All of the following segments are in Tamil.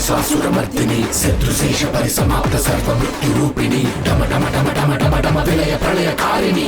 మహిషాసురమర్దిని శత్రుశేష పరిసమాప్త సర్వమృత్యురూపిణి డమ డమ డమ డమ డమ డమ విలయ ప్రళయకారిణి.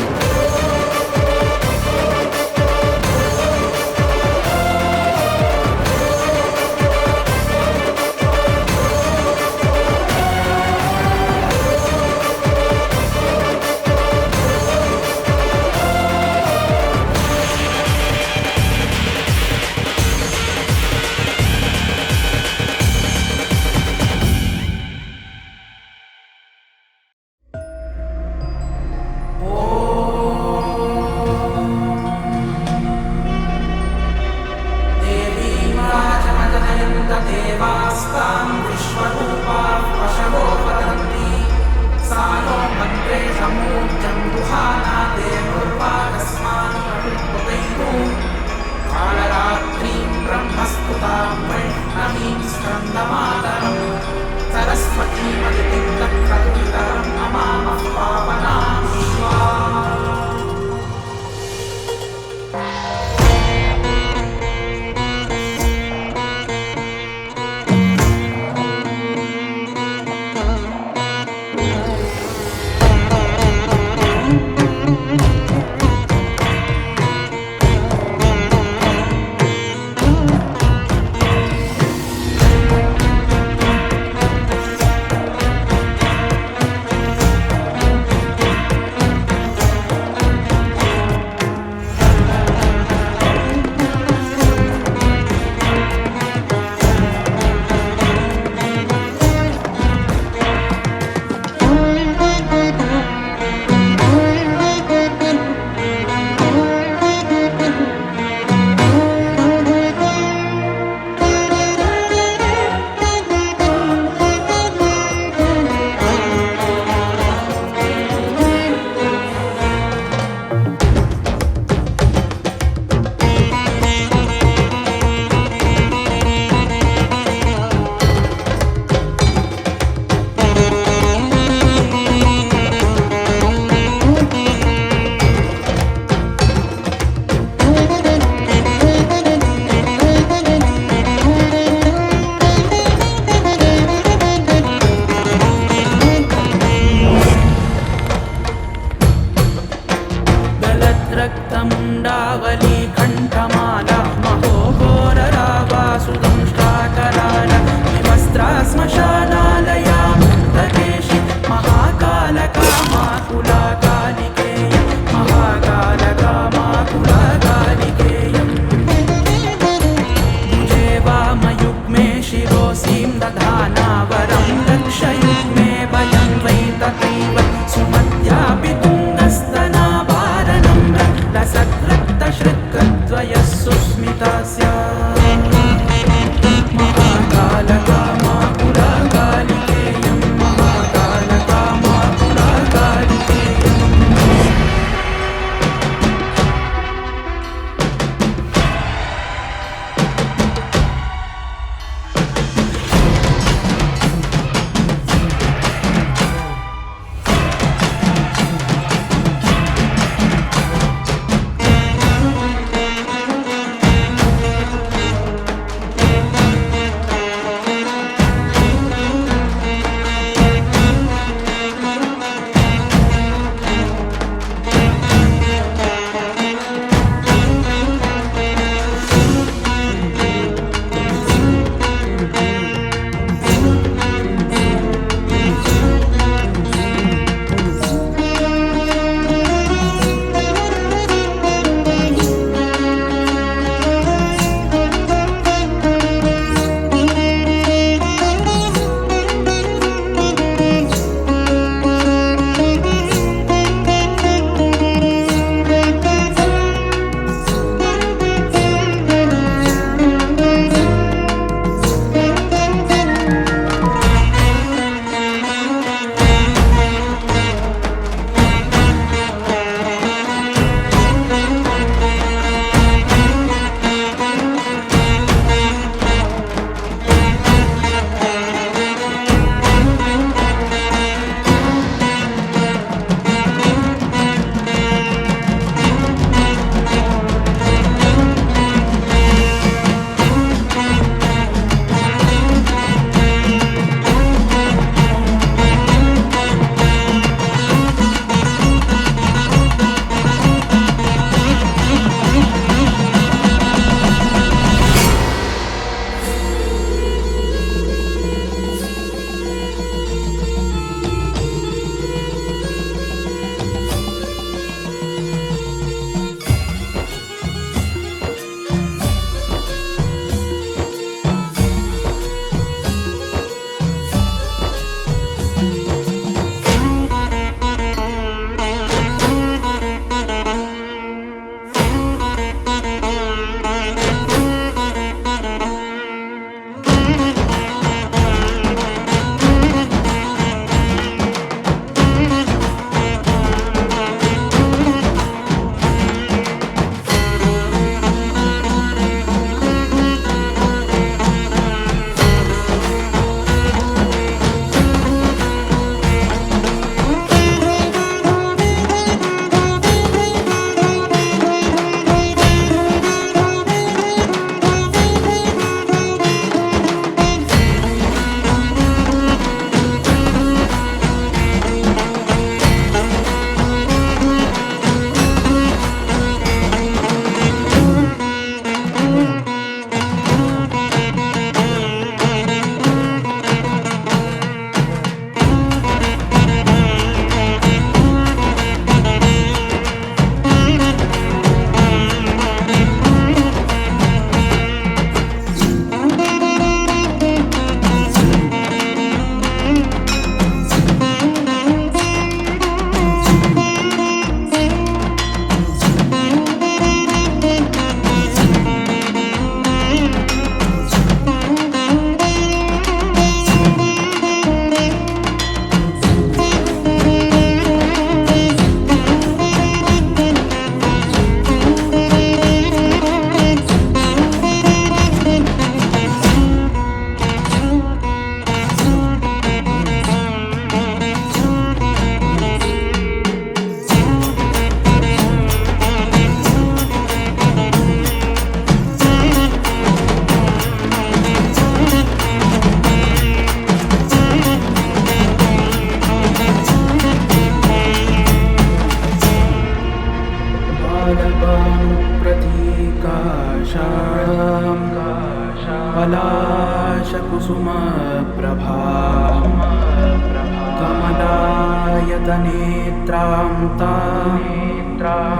कमलायतनेत्रां तां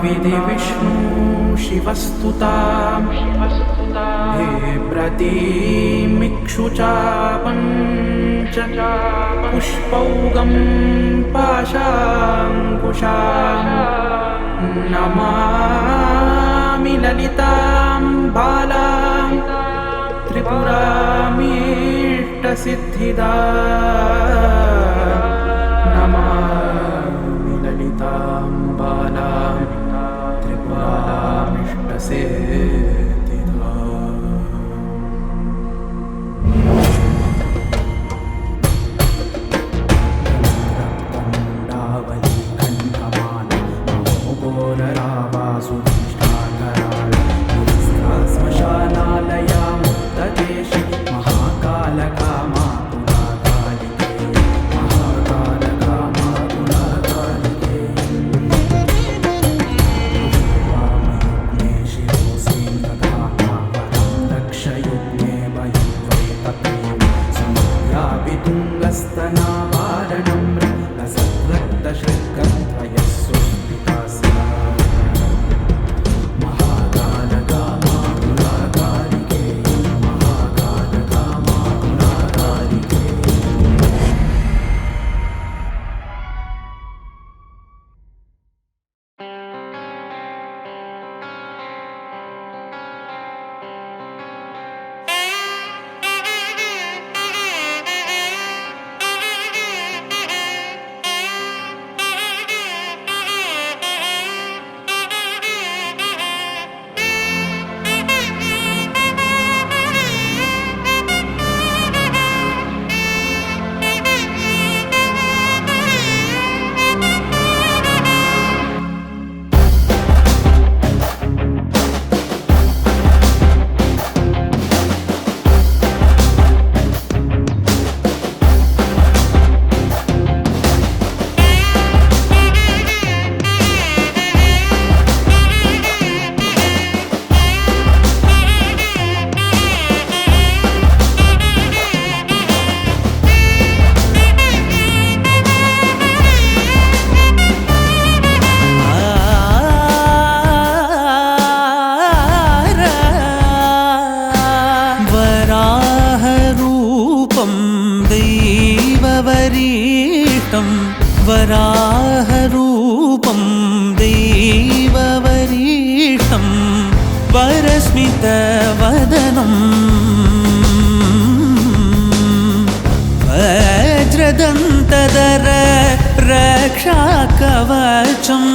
विधिविष्णु शिवस्तुतां हे प्रतीमिक्षुचापञ्च पुष्पौगं पाशाङ्कुशां नमामि ललितां बालां त्रिपुरामीष्टसिद्धिदां नमामि ललितां बालां त्रिपुरामीष्टसिद्धिदां। श्मशानालया मुक्तदेशे महाकालका मातुला कालिके महाकालका मातुला कालिके वामयुग्मे शिरोऽस्मिन् दधाना वरं दक्षयुग्मे वयुग्मे तत्रैव सूर्यापि तुङ्गस्तनावारणं रसद्रक्तशृङ्गद्वयस्सु वराहरूपं दैववरीष्टं वरस्मितवदनं वज्रदन्तधर रक्षाकवचम्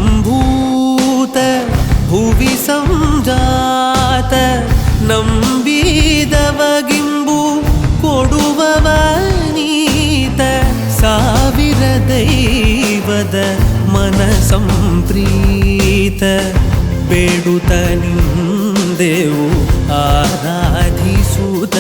शिवसम्भूत भुवि संजात ನಂಬಿದವಗಿಂಬು ಕೊಡುವವನೀತ ಸಾವಿರ ದೈವದ ಮನ ಸಂಪ್ರೀತ ಬೇಡುತ್ತ ನಿಂದೆವು ಆರಾಧಿಸುತ್ತ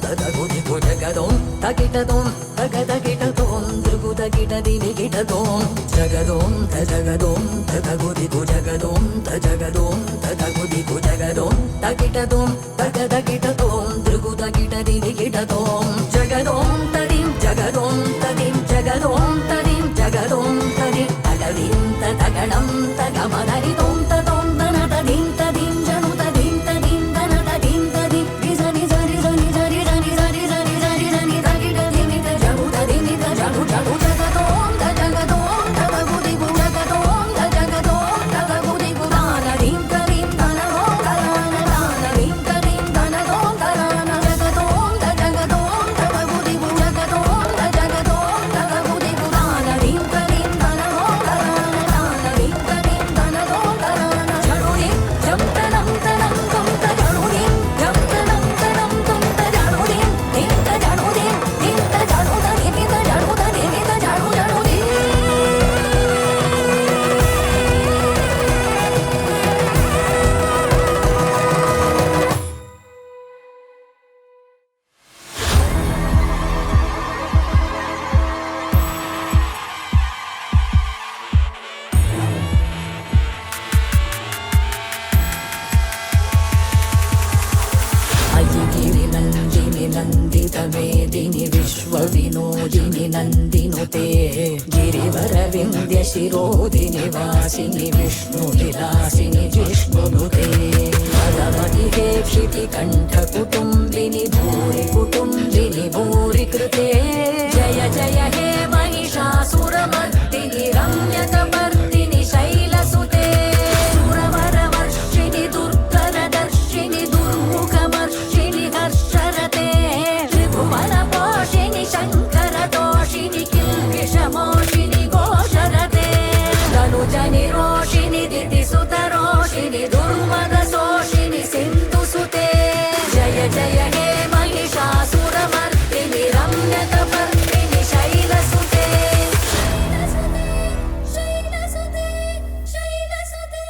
తదగుదిగు జగదోం తగిటదోం తగదగిటదోం దృగుదగిటదినిగిటదోం జగదోం తజగదోం తదగుదిగు జగదోం తజగదోం తదగుదిగు జగదోం తగిటదోం తగదగిటదోం దృగుదగిటదినిగిటదోం జగదోం తదిం జగదోం తదిం జగదోం తదిం జగదోం తదిం తగదిం తగణం తగమదరిదోం తదోం దన తదిం తదిం జను తదిం తదిం దన తదిం తదిం రిజని జరి జని జరి జని జరి జని జరి జని తగిటదిని తజగు తదిని తజగు జగు జగదోం తజగదోం తగగుదిగు జగదోం తజగదోం తగగుదిగు దానదిం తదిం దనగోం దలాన దానదిం తదిం దనగోం దలాన జగదోం తజగదోం తగగుదిగు జగదోం తజగదోం తగగుదిగు దానదిం తదిం దనగోం దలాన దానదిం తదిం దనగోం దలాన జడుదిం జంతనం తనం తం తజడుదిం జంతనం తనం తం తజడుదిం నింత జడుదిం నింత జడుదని నిత జడుదని నిత జడు జడుదిం అయ్యిగిరి నందిని నందిత మేదిని విశ్వవినోదిని నందినుతే గిరివర వింధ్య శిరోదిని వాసిని విష్ణు విలాసిని జిష్ణునుతే పరమతి హే క్షితి కంఠ కుటుంబిని భూరి కుటుంబిని భూరి కృతే జయ జయ హే మహిషాసురమర్దిని రమ్యకపర్దిని శైలసుతే సురవరవర్షిణి దుర్గరదర్శిని దుర్ముఖమర్షిణి హర్షరతే త్రిభువనపోషిణి శంకరదోషిని కిల్బిషమోషిని ఘోషరతే ధనుజని రోషిని దితిసుతరోషిని దుర్మదశోషిని సింధుసుతే జయ జయ హే మహిషాసురమర్దిని రమ్యకపర్దిని శైలసుతే శైలసుతే శైలసుతే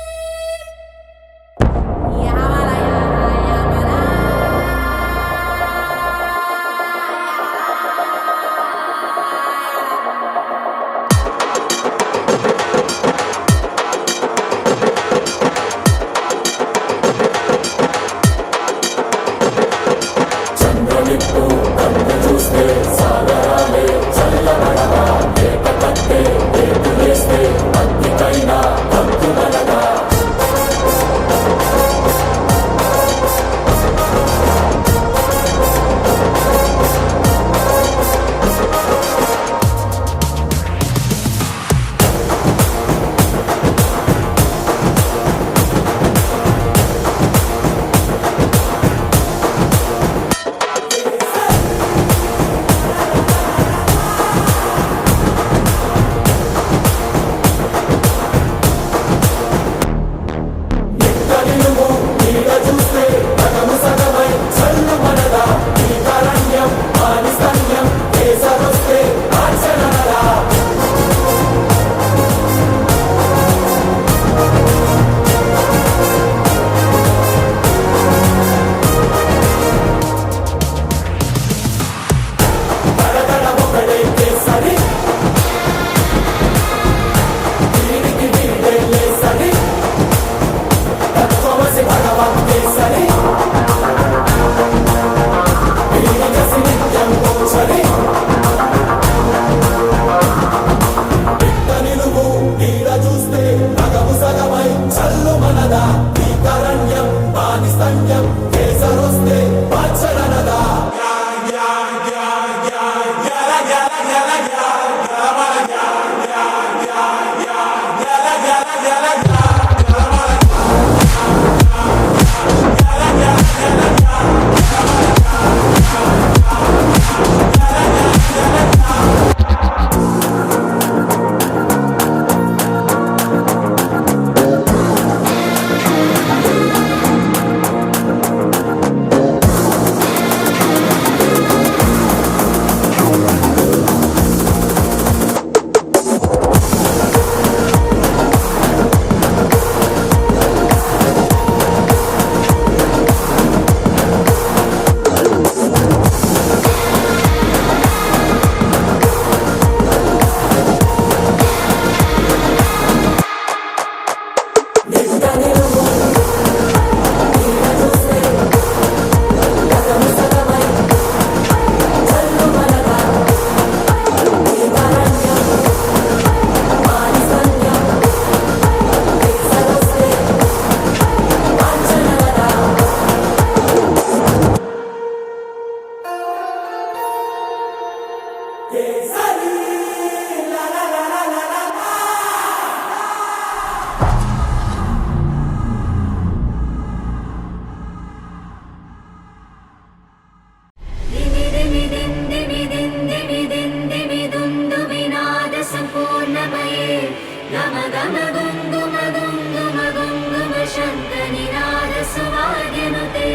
చంద్రలిప్పు కన్ను చూస్తే సాగరాలే చల్లబడగా వేట కట్టే వేపులేస్తే అగ్నికైనా హక్కుమనగా ಸಂಪೂರ್ಣಮಯೇ ಗಮ ಗಮ ಗುಂಗುಮ ಗುಂಗುಮ ಗುಂಗುಮ ಶಬ್ದ ನಿನಾದ ಸುವಾದ್ಯನುತೆ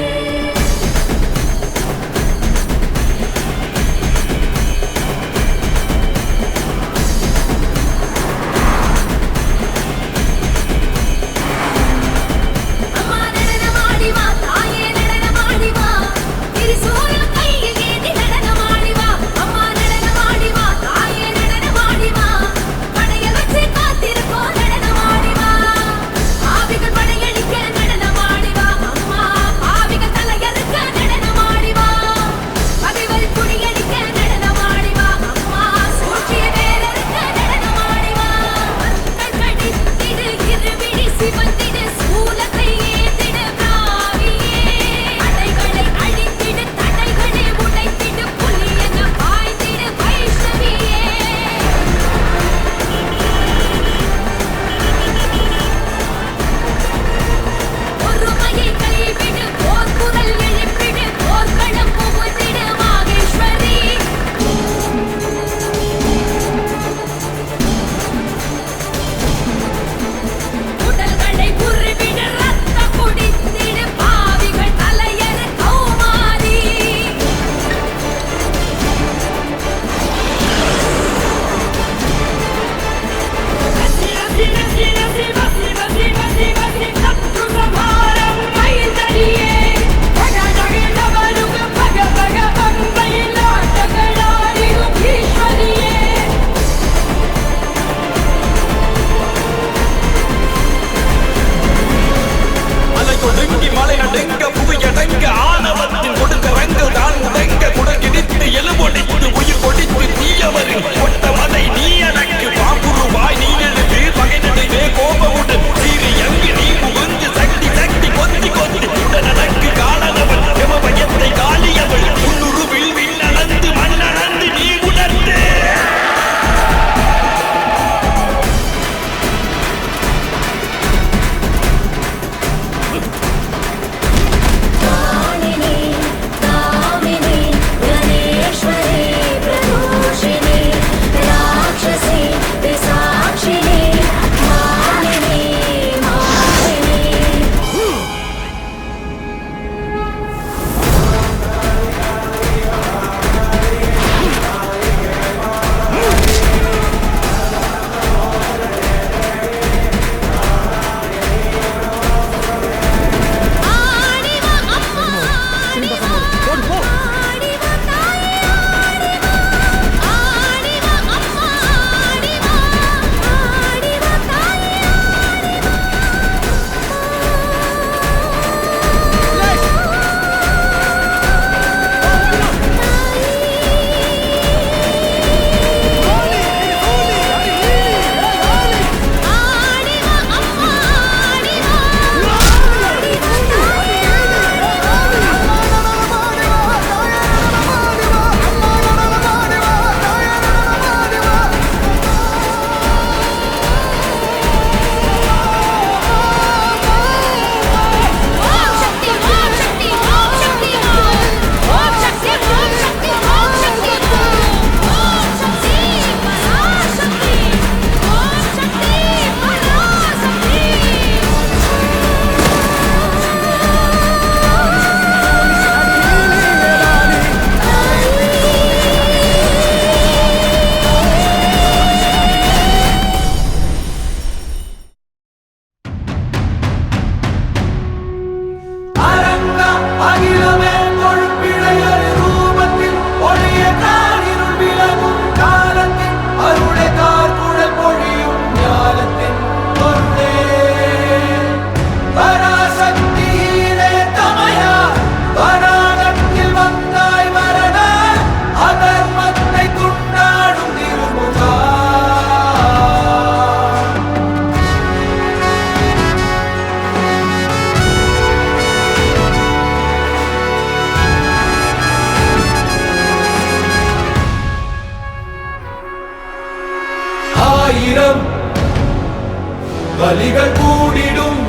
வலிகள் கூடிடும்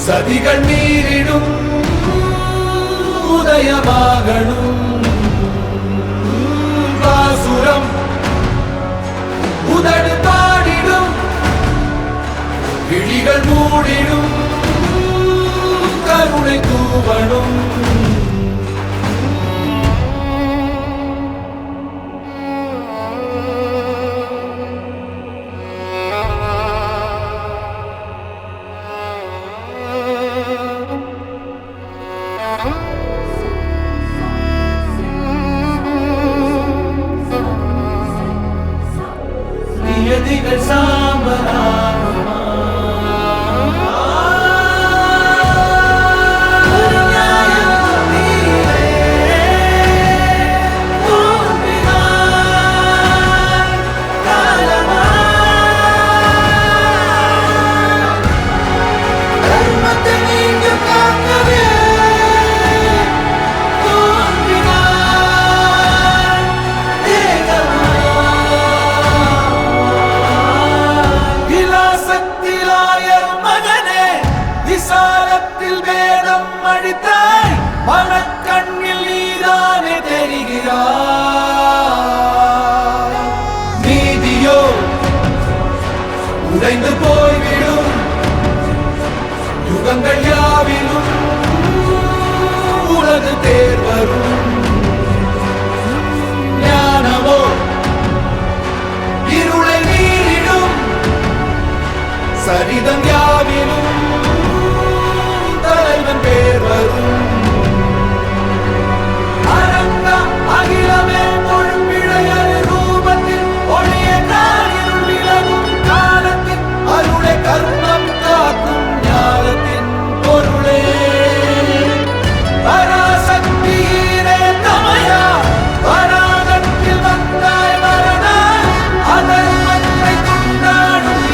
சதிகள் மீறிடும் உதயமாகணும் பாசுரம் உதடு பாடிடும் விழிகள் மூடிடும் கருணை தூவணும் நியதிகள் சாம்பலாகுமா விசாலத்தில் வேதம் அழித்தாய் மனக்கண்ணில் நீதானே தெரிகிறாய் நீதியோ உடைந்து போய்விடும் யுகங்கள் யாவிலும் உலகு தேர்வரும் ஞானமோ இருளை மீறிடும் சரிதம் யாவிலும் தலைவன் பேர் வரும் அரங்க அகிலமே பொழும்பிழையறு ரூபத்தில் ஒளிய காரில் விலகும் காலத்தின் அருளை கர்மம் காக்கும் ஞானத்தின் பொருளே பராசக்தியிலே தமையா வராகத்தில் வந்தாய் மரணாய் அதர்மத்தை துண்டாடும்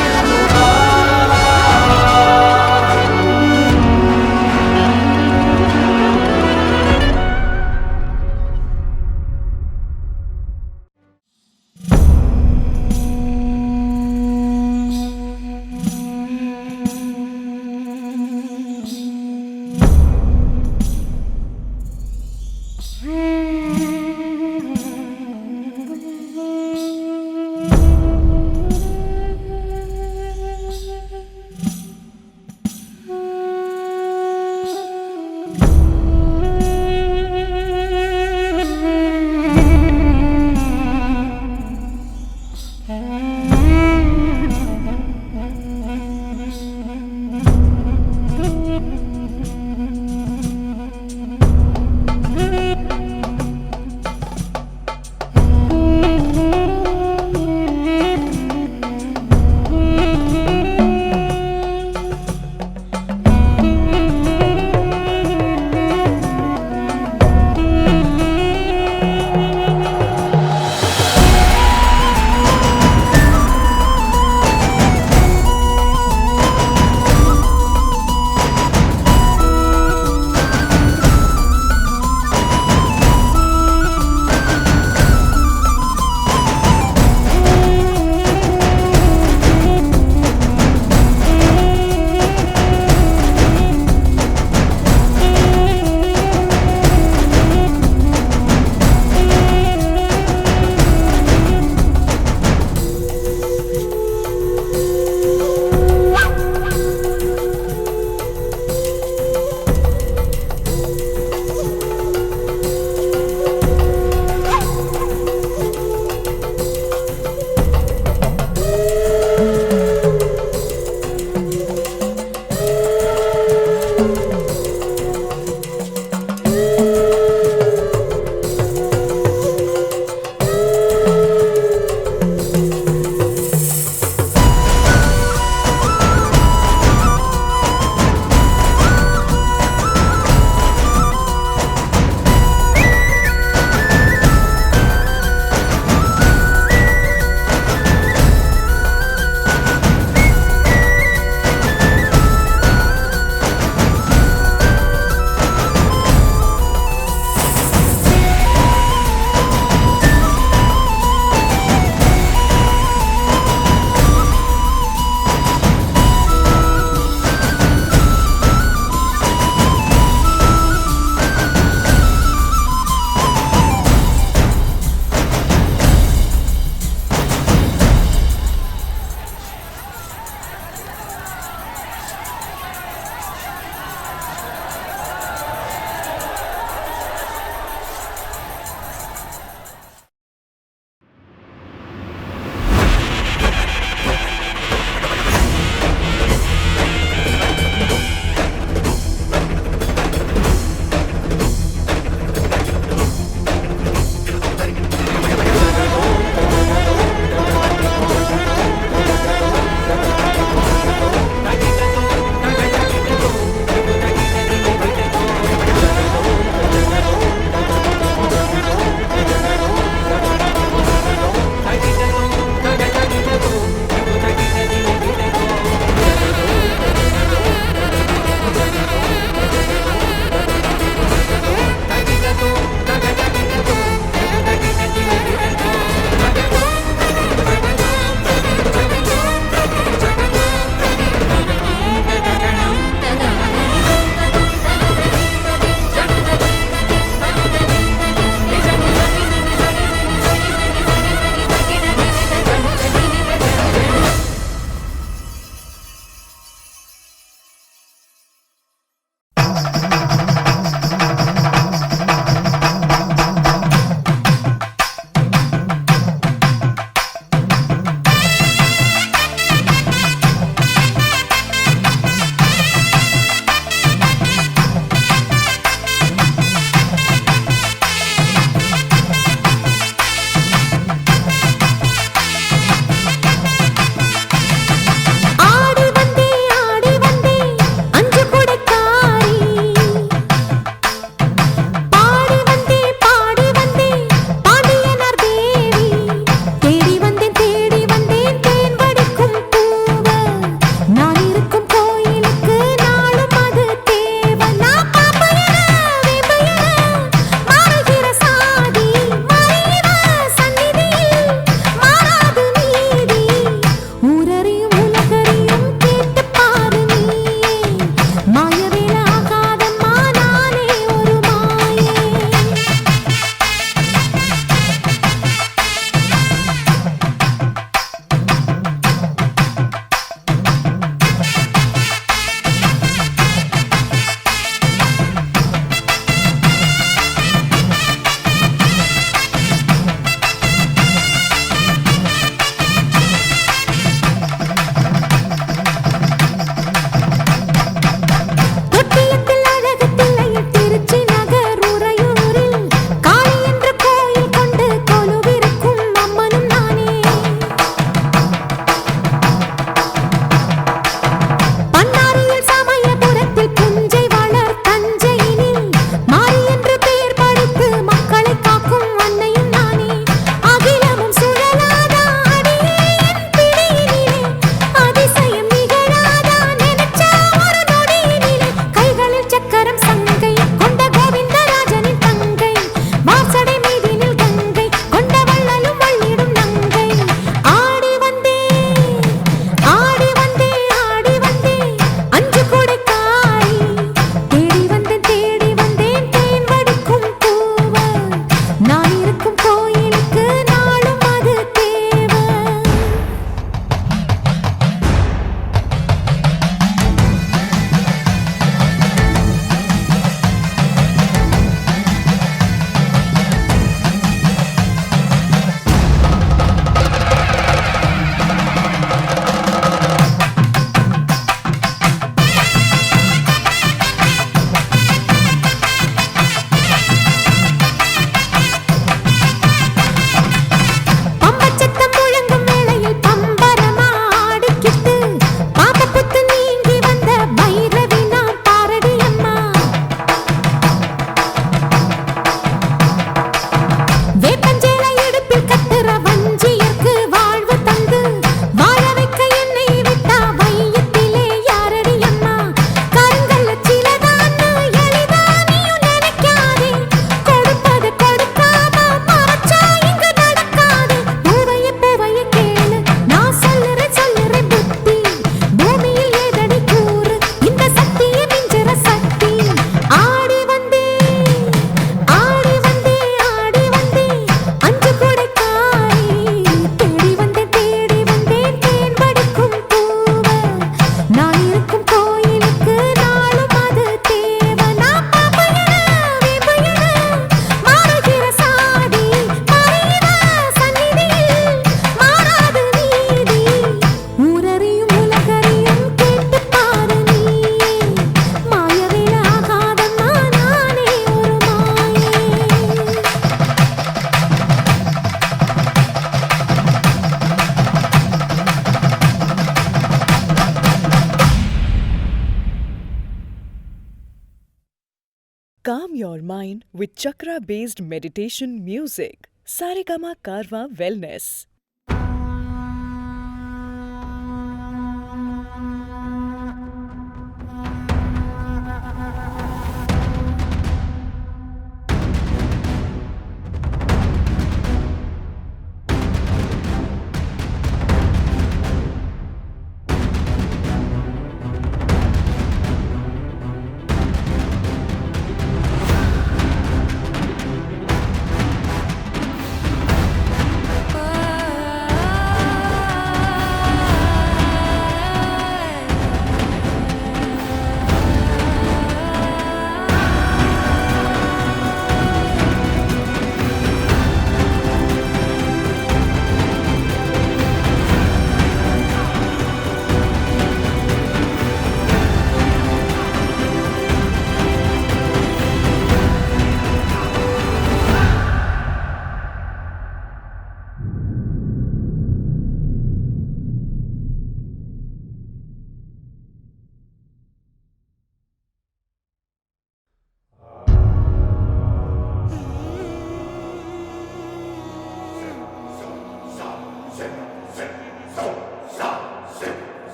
mind with chakra-based meditation music. Saregama Karwa Wellness.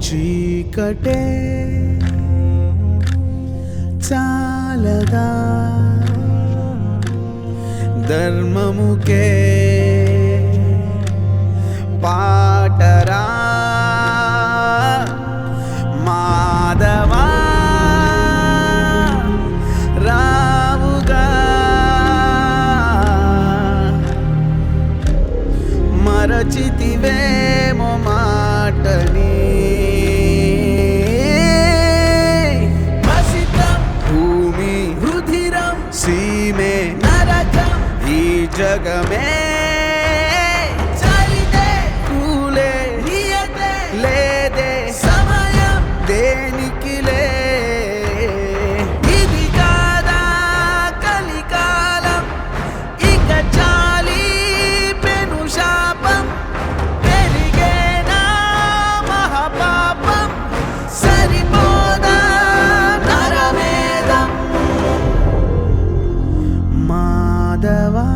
చీకటే చాలదా ధర్మముకే పాటరా మాధవా రావుగా మరచితివేమో మాటని सीमे नरकम ఈ జగమే చలితే కూలే నియతే లేదే సమయం దేనికిలే ఇది కాదా కలికాలం ఇక చాలి పెను శాపం పెరిగేనా మహాపాపం సరిపోదా నరమేదం మాధవా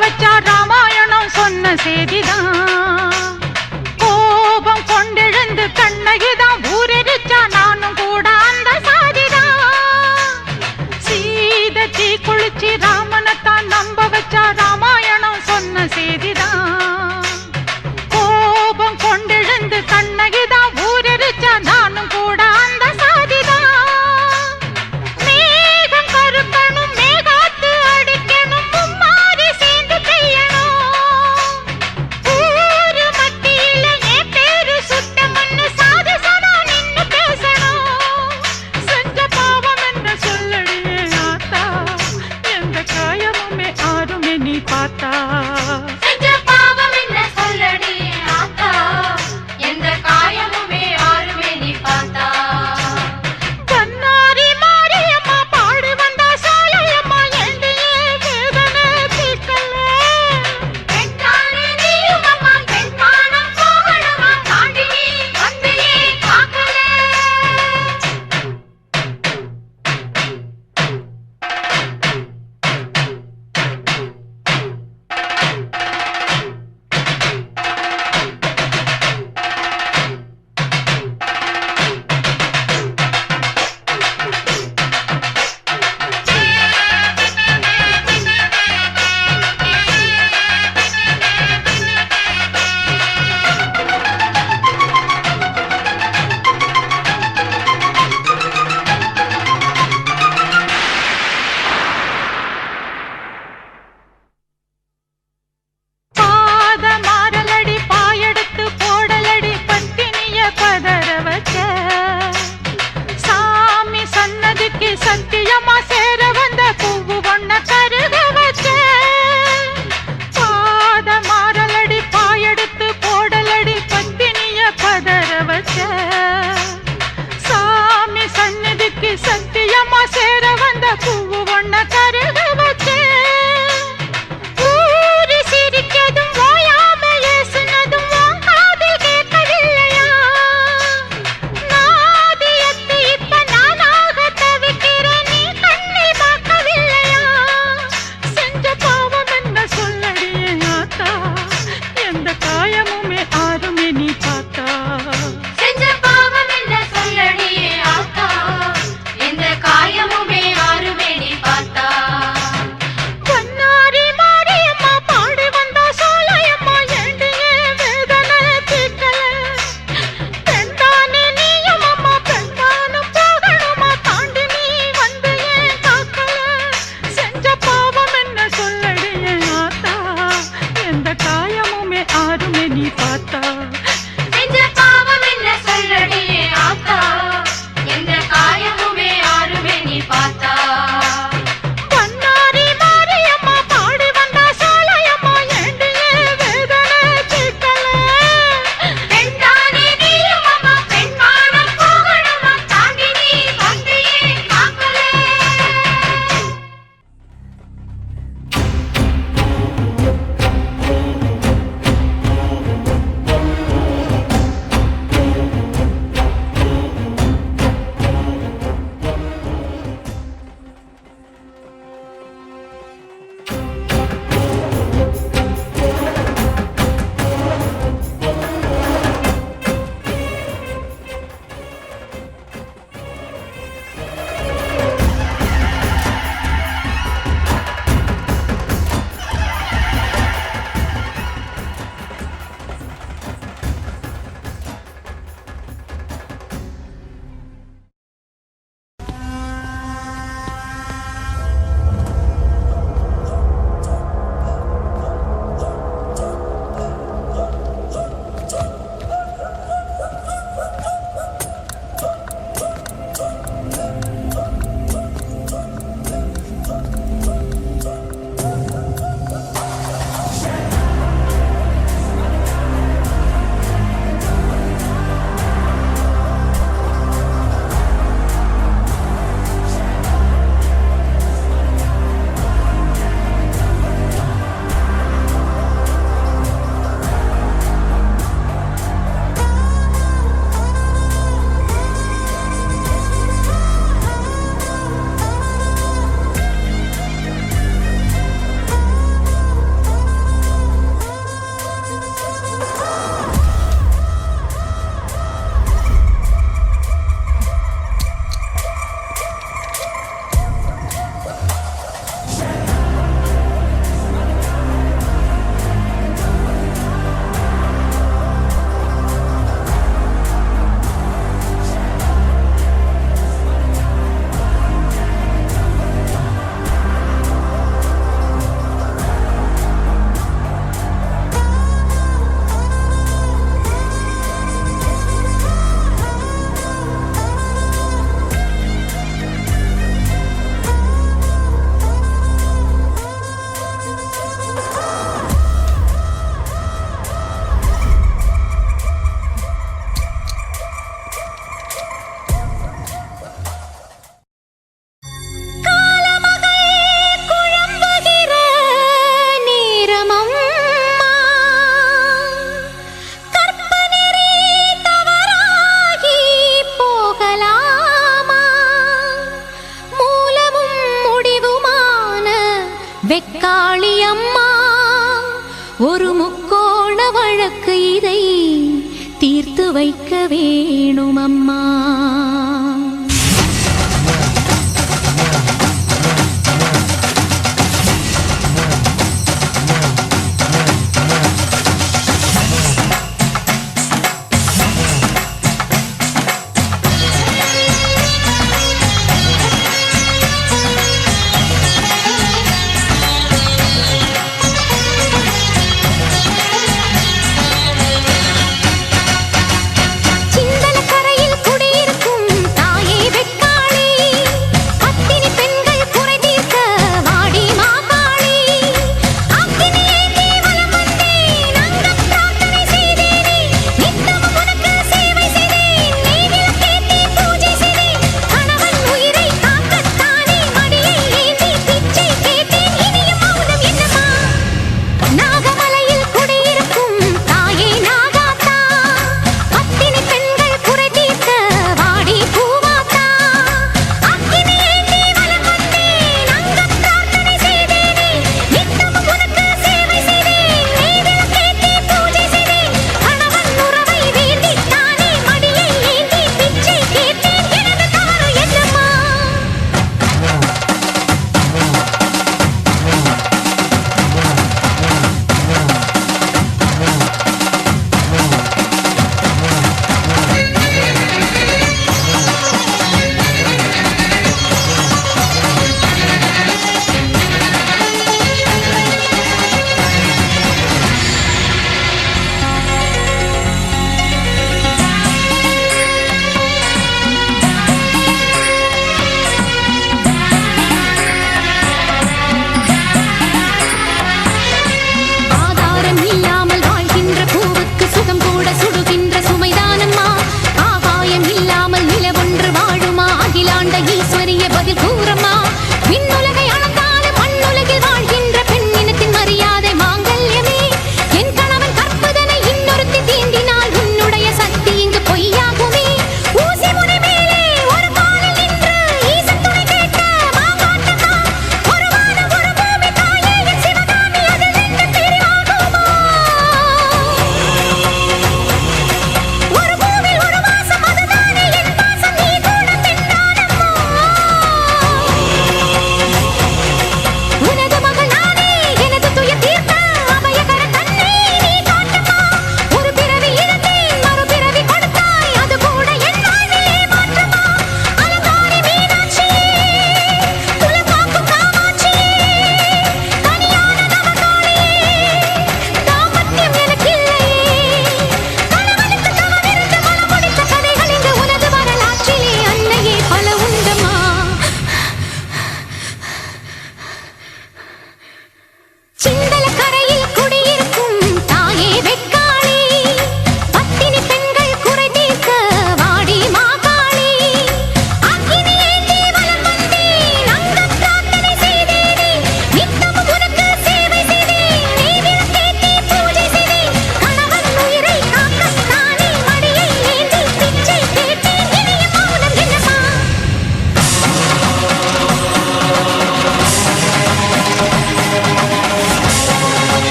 வச்சா ராமாயணம் சொன்ன செய்திதான். கோபம் கொண்டெழுந்து கண்ணகிதான் ஊரெரிச்சா நானும் கூட அந்த சாதிதான். சீதை தீ குளிச்சு ராமனைத்தான் நம்ப வச்சா ராமாயணம் சொன்ன செய்திதான். கோபம் கொண்டெழுந்து கண்ணகிதான் ஊரெரிச்சா நானும் கூட அந்த சாதிதான். மேகம் கருக்கணும் மேகாத்து அடிக்கணும் மும்மாரி சேர்ந்து பெய்யணும். ஊரு மத்தியில என் பேரு சுத்தம்னு சாதி சனா நின்னு பேசணும். செஞ்ச பாவம் என்ன சொல்லடியே ஆத்தா, எந்த காயமுமே ஆறுமே நீ பார்த்தா. செஞ்ச பாவம் என்ன சொல்லடி ஆத்தா, எந்த காயமுமே ஆறுமே நீ பார்த்தா. கண்ணாரி மாரியம்மா பாடி வந்தா சாயம்மா எண்டியே வேதனை தீர்க்கல. பெண்தானே நீயும் அம்மா, பெண்மானம் போகணுமா, தாண்டி நீ வந்தியே காக்கல.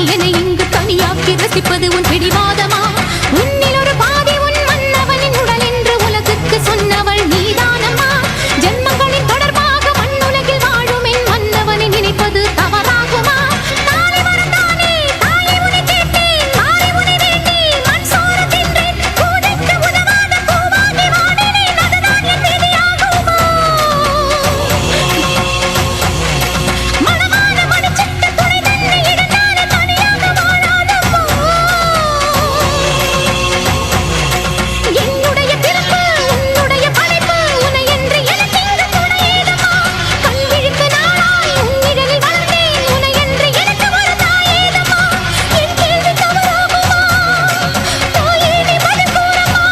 என்னை இங்கு தனியாக்கி ரசிப்பது உன் பிடிவாதமா உன்னில் ஒரு பாதி உன் மன்னவனின் உடல் என்று உலகுக்கு சொன்னவள் நீதானம்மா ஜென்மங்களின் தொடர்பாக மண்ணுலகில் வாழும் என் மன்னவனை நினைப்பது தவறாகுமா நாளை வரத்தானே தாயை உன்னை கேட்டேன் மாறி உன்னை வேண்டேன் மண் சோறு தின்றேன் கூதைக்கு உதவாத பூவாகி வாடினேன் அதுதான் என் விதியாகுமா மனமான மணிச்சிட்டு துணை தன்னை இழந்தாலே தனியாக வாழாதப்போ என்னுடைய பிறப்பு உன்னுடைய படைப்பு உன்னை என்று எனக்கு இங்கு துணையேதம்மா கண் விழித்து நாளாய் உன் நிழலில் வளர்ந்தேன் உன்னை என்று எனக்கு ஒரு தாயேதம்மா என் கேள்வி தவறாகுமா தாயே நீ பதில் கூறம்மா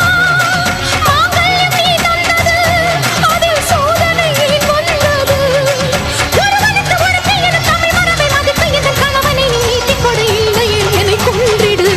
மாங்கல்யம் நீ தந்தது அதில் சோதனை வந்தது ஒருவனுக்கு ஒருத்தி என தமிழ் மரபை மதித்து இந்த கணவனை நீ நீட்டிக் கொடு இல்லையே என்னை கொன்றிடு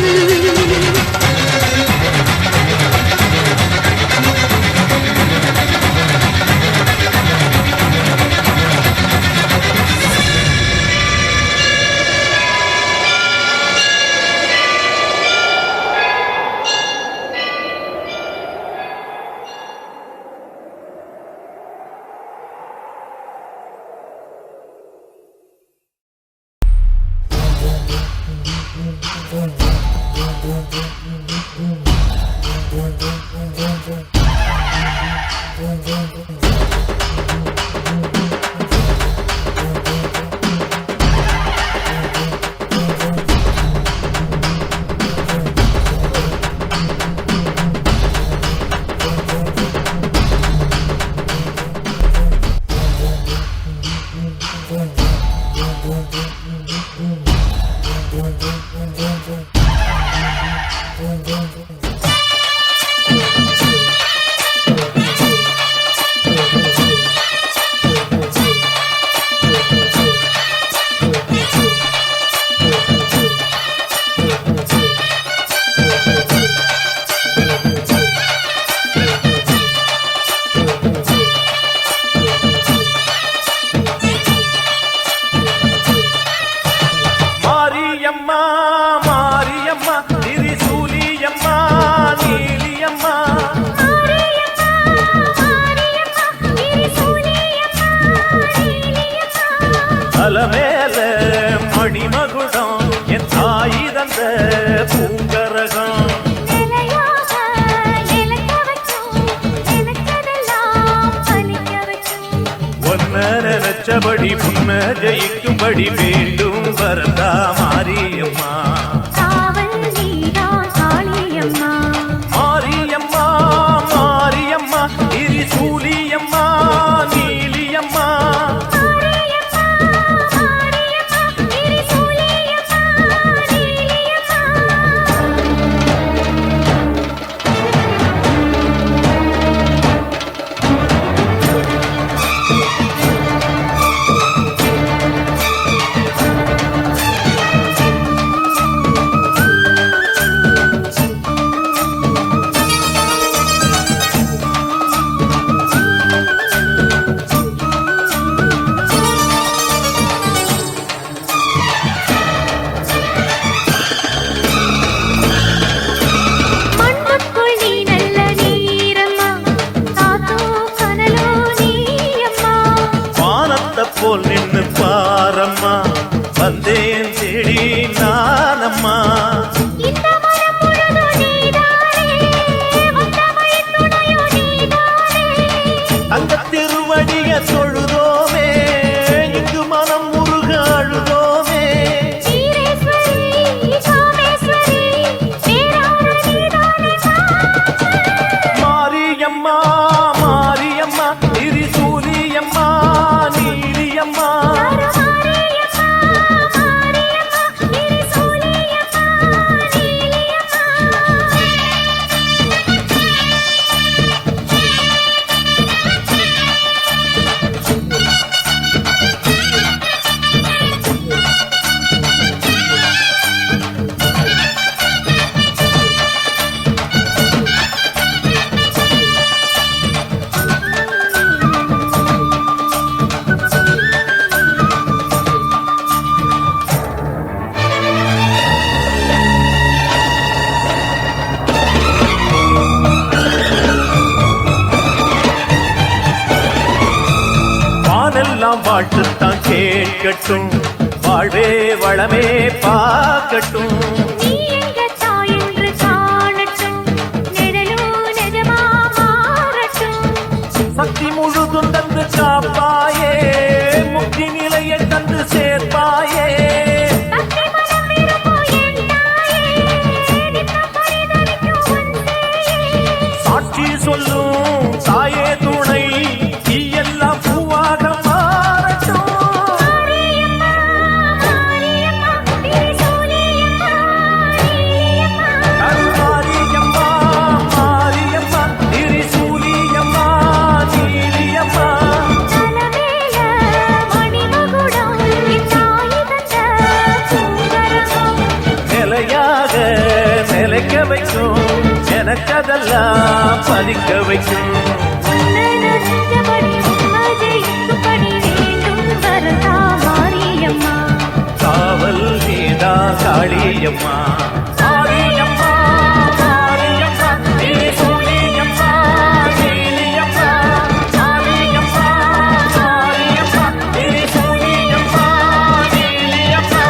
மாரியம்மா மாரியம்மா திரிசூலியம்மா நீலியம்மா அலமேல மணிமகுடம் என் தாய் தந்த பூங்கரகம் ஒன்ன நினைச்சபடி புன்ன ஜெயிக்கும்படி வேண்டும் வரதா மாரியம்மா மாரியம்மா மாரியம்மா திரிசூலியம்மா நீலியம்மா போல் நின்னு பாரம்மா வந்தேன் தேடி நானம்மா அந்த திருவடிய தொழுதோமே இங்கு மனம் முருக அழுதோமே மாரியம்மா மாரியம்மா திரிசூலியம்மா நீலியம்மா பாட்டுத்தான் கேட்கட்டும், வாழ்வே வளமே பார்க்கட்டும். நீ எங்க தாய் என்று காணட்டும், நிழலும் நிஜமா மாறட்டும். சக்தி முழுதும் தந்து காப்பாயே, முக்தி நிலையை தந்து சேர்ப்பாயே. பக்தி மனம் விரும்பும் என் தாயே, நித்தம் பரிதவிக்கும் உன் சேயே. சாட்சி சொல்லும் தாயே துணை, நீ எல்லாம் பூவாக மாறட்டும். மாரியம்மா, மாரியம்மா, திரிசூலியம்மா, நீலியம்மா. கருமாரியம்மா, மாரியம்மா, திரிசூலியம்மா, நீலியம்மா. தலமேல மணிமகுடம், என் தாய் தந்த பூங்கரகம். நிலையாக நிலைக்க வைக்கும், எனக்கதெல்லாம் பதிக்க வைக்கும். உன்னதஞ்சபடி உம்மஜெயிக்கும்படி வேண்டும் வரதா மாரியம்மா. காவல் நீதா காளியம்மா. மாரியம்மா, மாரியம்மா, திரிசூலியம்மா, நீலியம்மா. மாரியம்மா, மாரியம்மா, திரிசூலியம்மா, நீலியம்மா.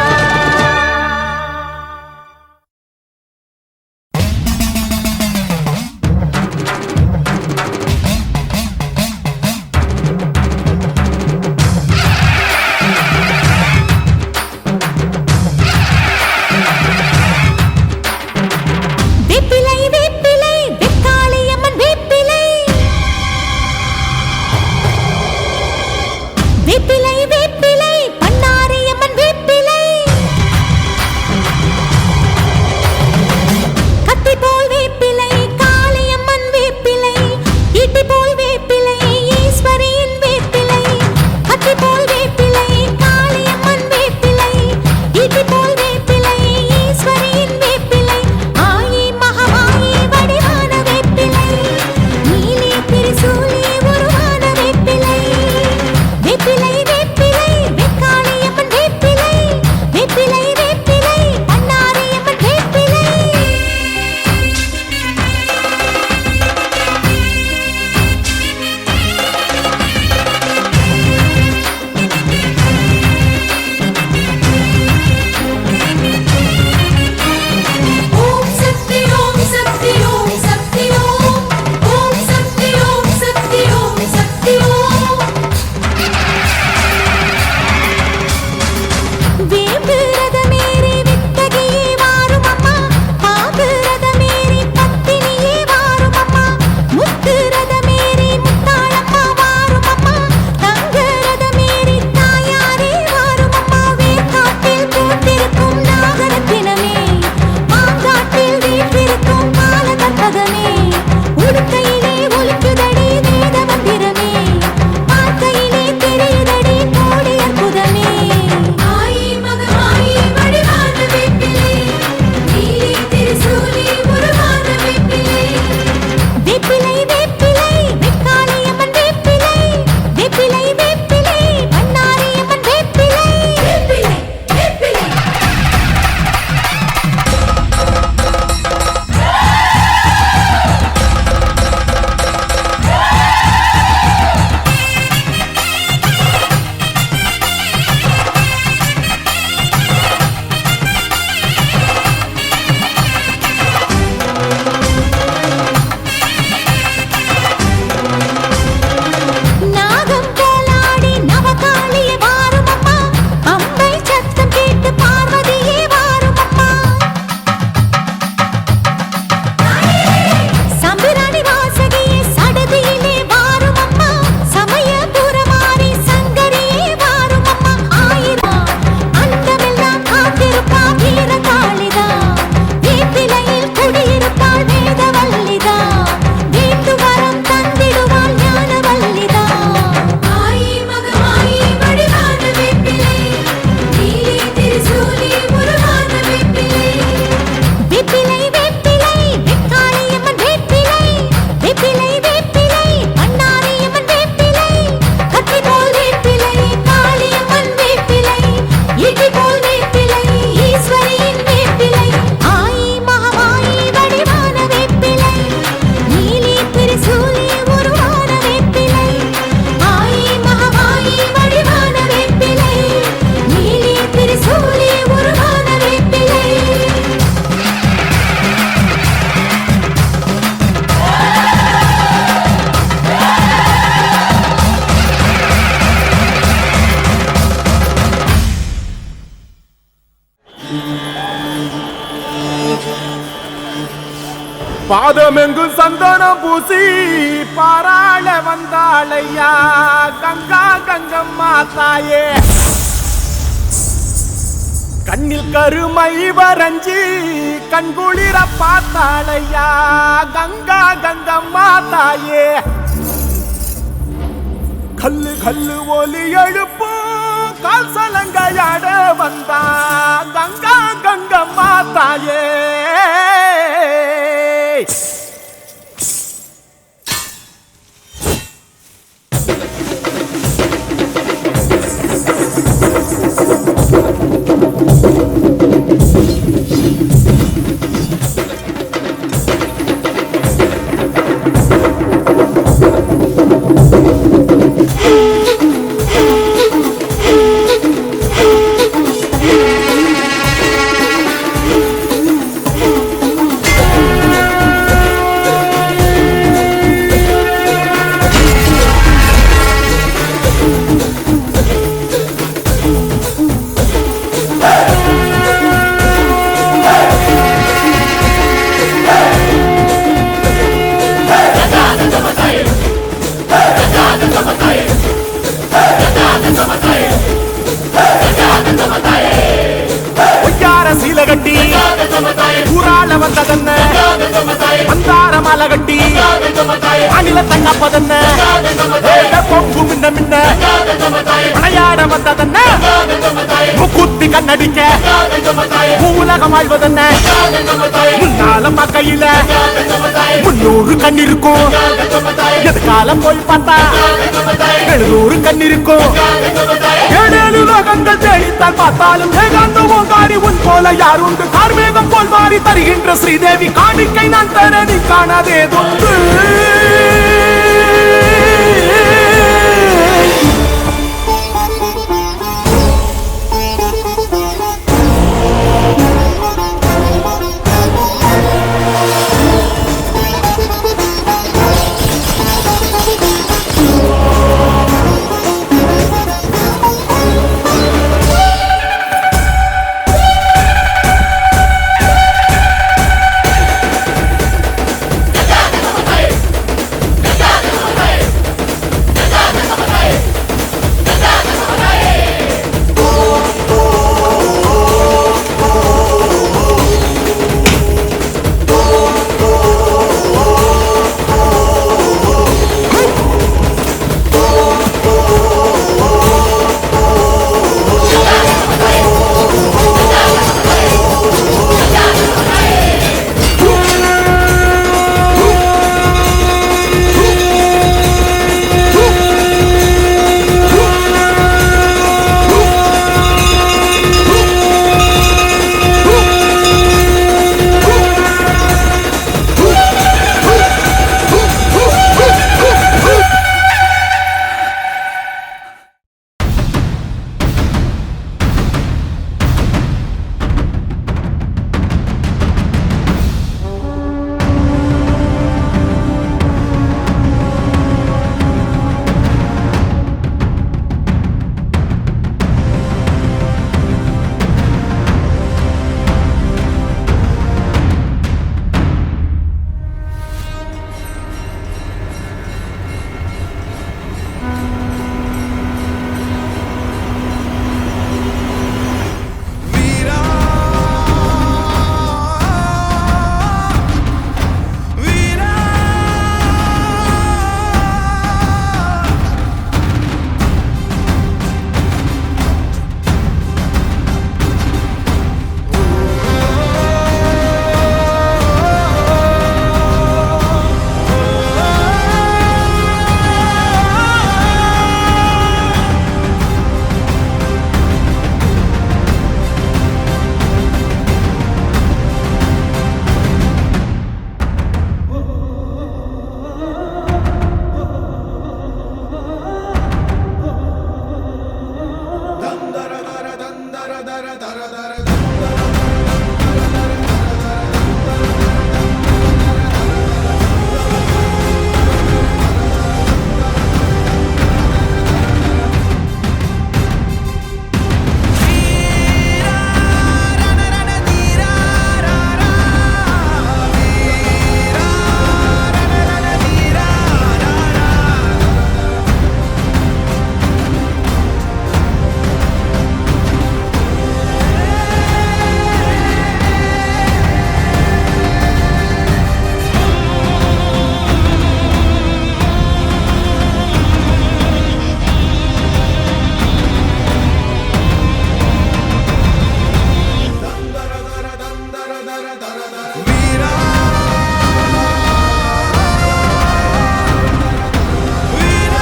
பாதமெங்கும் சந்தனம் பூசி பாராள வந்தாளையா கங்கா கங்கம்மா தாயே. கண்ணில் கருமை வரைஞ்சி கண்குளிர பார்த்தாளையா கங்கா கங்கம்மா தாயே. கல்லு கல்லு ஒலி எழுப்பு கால் சலங்கையாட வந்தா கங்கா கங்கம்மா தாயே. சீலகட்டி ஊராள வந்ததென்ன மந்தார மாலை கட்டி அணில தங்கப்பதென்ன பொங்கு மின்ன மின்ன விளையாட வந்ததென்ன முக்குத்தி கண்ணடிக்க உலகம் ஆழ்வதென்ன முன்னால கையில 300 கண் இருக்கும் எதுக்காலம் போய் பார்த்தா 700 கண் இருக்கும் 7 லோகங்கள் தேடித்தால் பார்த்தாலும் ஏகாந்த ஓங்காரி உன் போல யாருண்டு கார்மேகம் போல் மாறி தருகின்ற ஸ்ரீதேவி காணிக்கை நான் தர நீ காணாதேதொன்று வீரா வீரா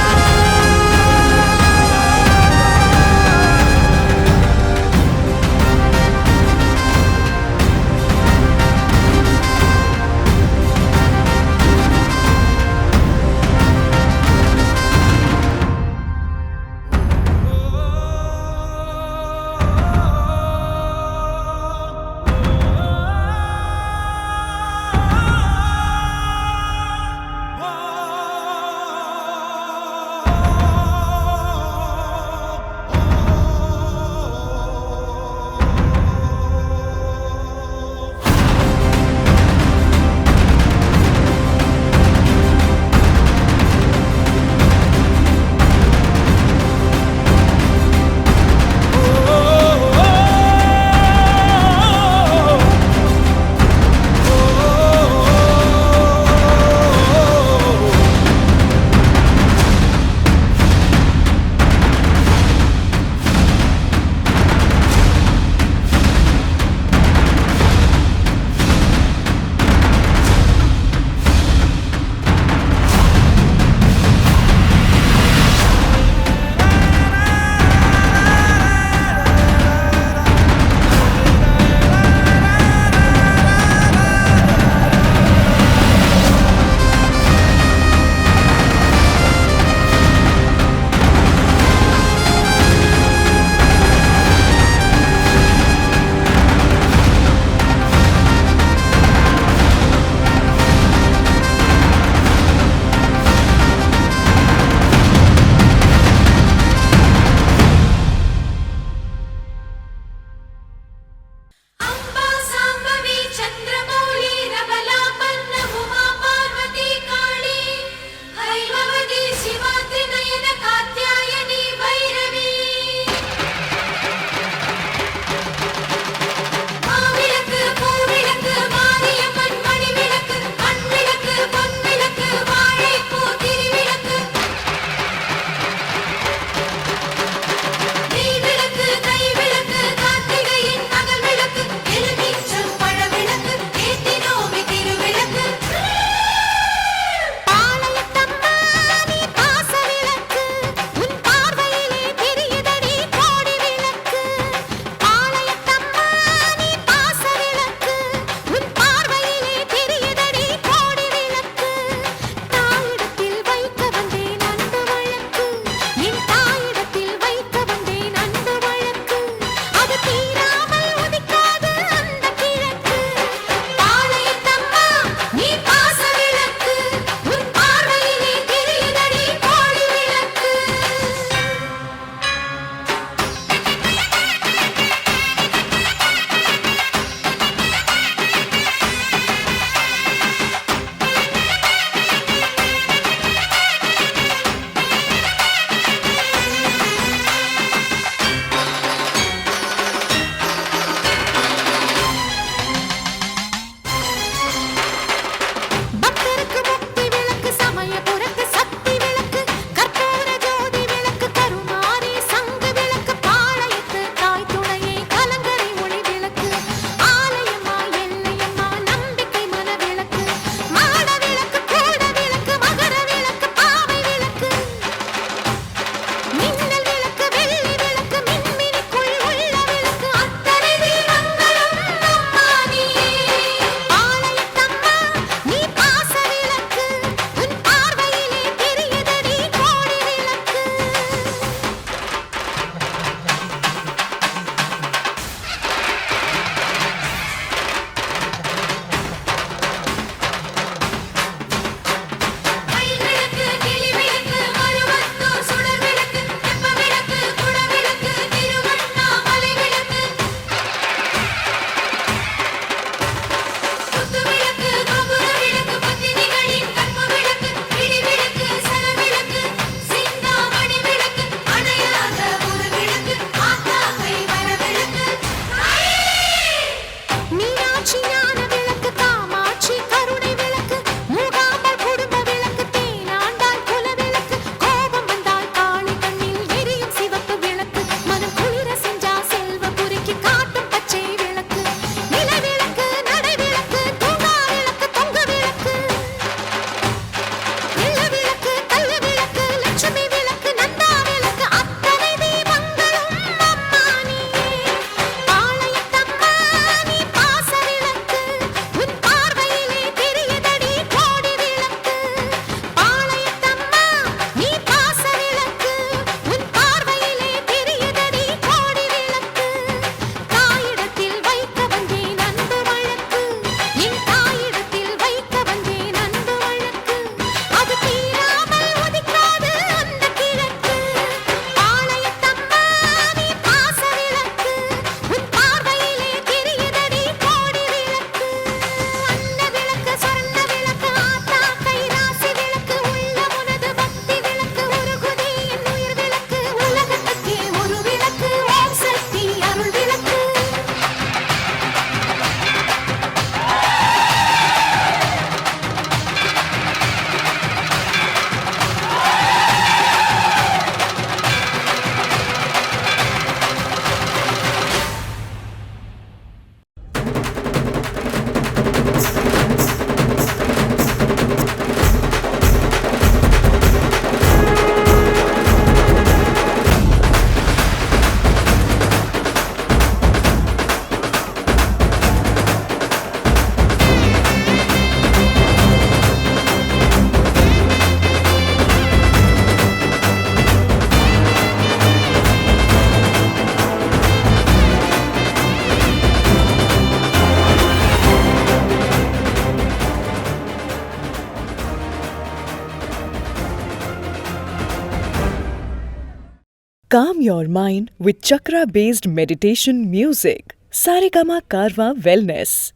அம்பா சாம்பவி சந்திரமௌலி ரபலா பன்ன உமா பார்வதி காளி ஹைமவதி சிவாதி நயன காத்யாயனி பைரவி மாவிளக்கு பூவிளக்கு மாரியம்மன் மணிவிளக்கு மண்விளக்கு பொன்விளக்கு வாழைப்பூ திருவிளக்கு நெய்விளக்கு கைவிளக்கு கார்த்திகையின் பகல் விளக்கு எலுமிச்சம் பழவிளக்கு ஏத்தினோமி திருவிளக்கு பாளையத்தம்மா நீ பாச விளக்கு உன் பார்வையிலே தெரியுதடி கோடி விளக்கு பாளையத்தம்மா நீ பாச விளக்கு உன் பார்வையிலே தெரியுதடி கோடி விளக்கு தாயிடத்தில் வைக்க வந்தேன் அன்பு வழக்கு என் தாயிடத்தில் வைக்க வந்தேன் அன்பு வழக்கு அது தீராமல் உதிக்காது அந்த கிழக்கு பாளையத்தம்மா நீ பாச விளக்கு உன் பார்வையிலே தெரியுதடி கோடி விளக்கு பக்தருக்கு முக்தி விளக்கு சமயபுரத்து சக்தி விளக்கு கற்பூர ஜோதி விளக்கு கருமாரி சங்கு விளக்கு பாளையத்து தாய் துணையை கலங்கரை ஒளி விளக்கு ஆலயம்மா எல்லையம்மா நம்பிக்கை மன விளக்கு மாட விளக்கு கூட விளக்கு மகர விளக்கு பாவை விளக்கு மின்னல் விளக்கு வெள்ளி விளக்கு மின்மினிக்குள் உள்ள விளக்கு அத்தனை தீபங்களும் அம்மா நீயே பாளையத்தம்மா நீ பாச விளக்கு உன் பார்வையிலே தெரியுதடி கோடி விளக்கு கைவிளக்கு கிளிவிளக்கு மருவத்தூர் சுடர் விளக்கு தெப்ப விளக்கு குட விளக்கு திருவண்ணாமலை விளக்கு குத்து விளக்கு கோபுர விளக்கு பத்தினிகளின் கற்ப விளக்கு பிடி விளக்கு சர விளக்கு சிந்தாமணி விளக்கு அணையாத ஒரு விளக்கு ஆத்தா கை வர விளக்கு மீனாட்சி ஞான விளக்கு காமாட்சி கருணை விளக்கு மூகாம்பல் குடும்ப விளக்கு தேனாண்டாள் குல விளக்கு கோபம் வந்தால் காளி கண்ணில் எரியும் சிவப்பு விளக்கு மனம் குளிர செஞ்சா செல்வ புரிக்கு காட்டும் பச்சை விளக்கு நில விளக்கு நடை Calm your mind with chakra-based meditation music. Saregama Karwa Wellness.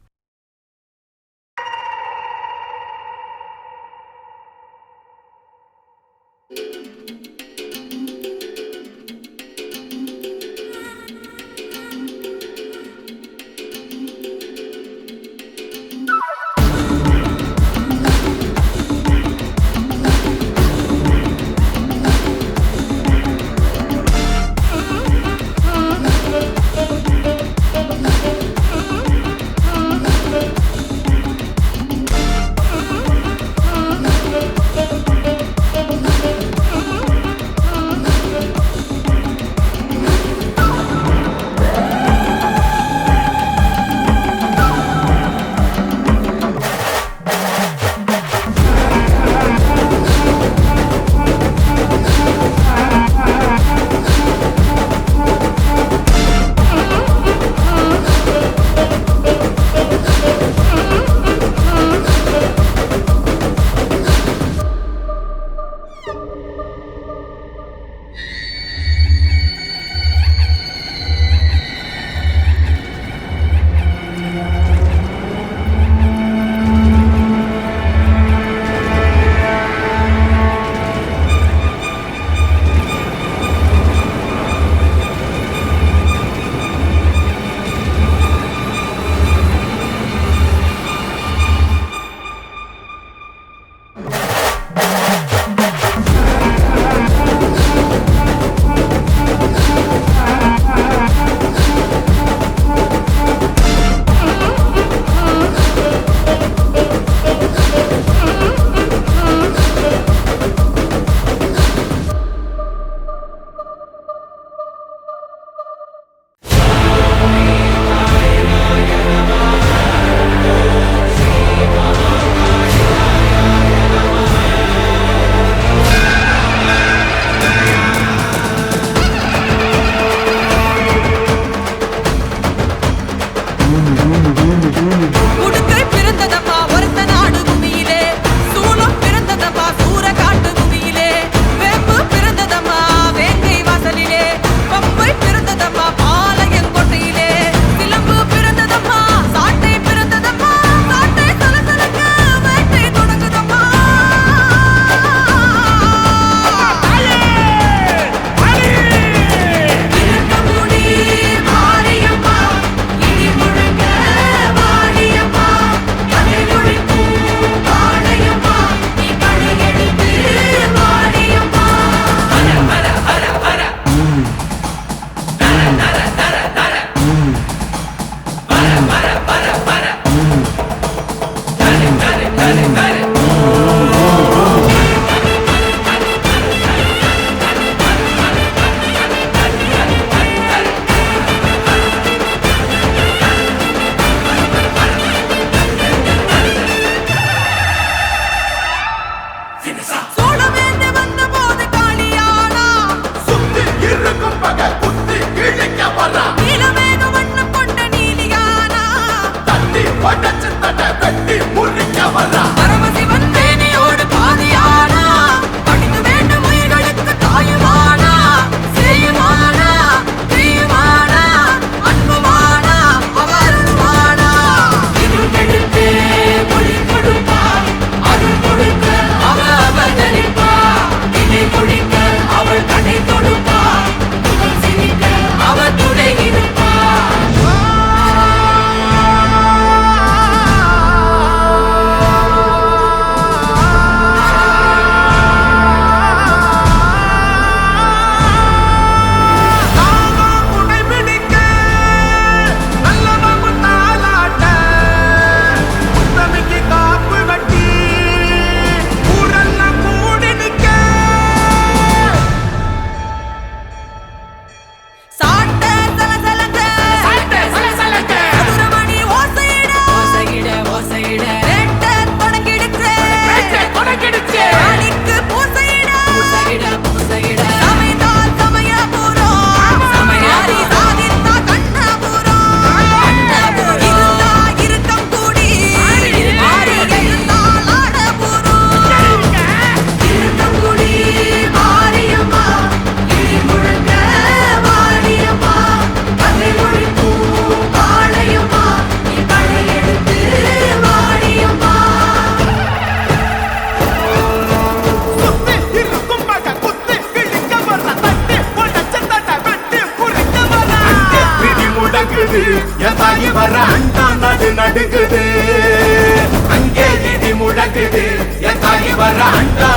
முழங்குது என் தாயி வர அண்டா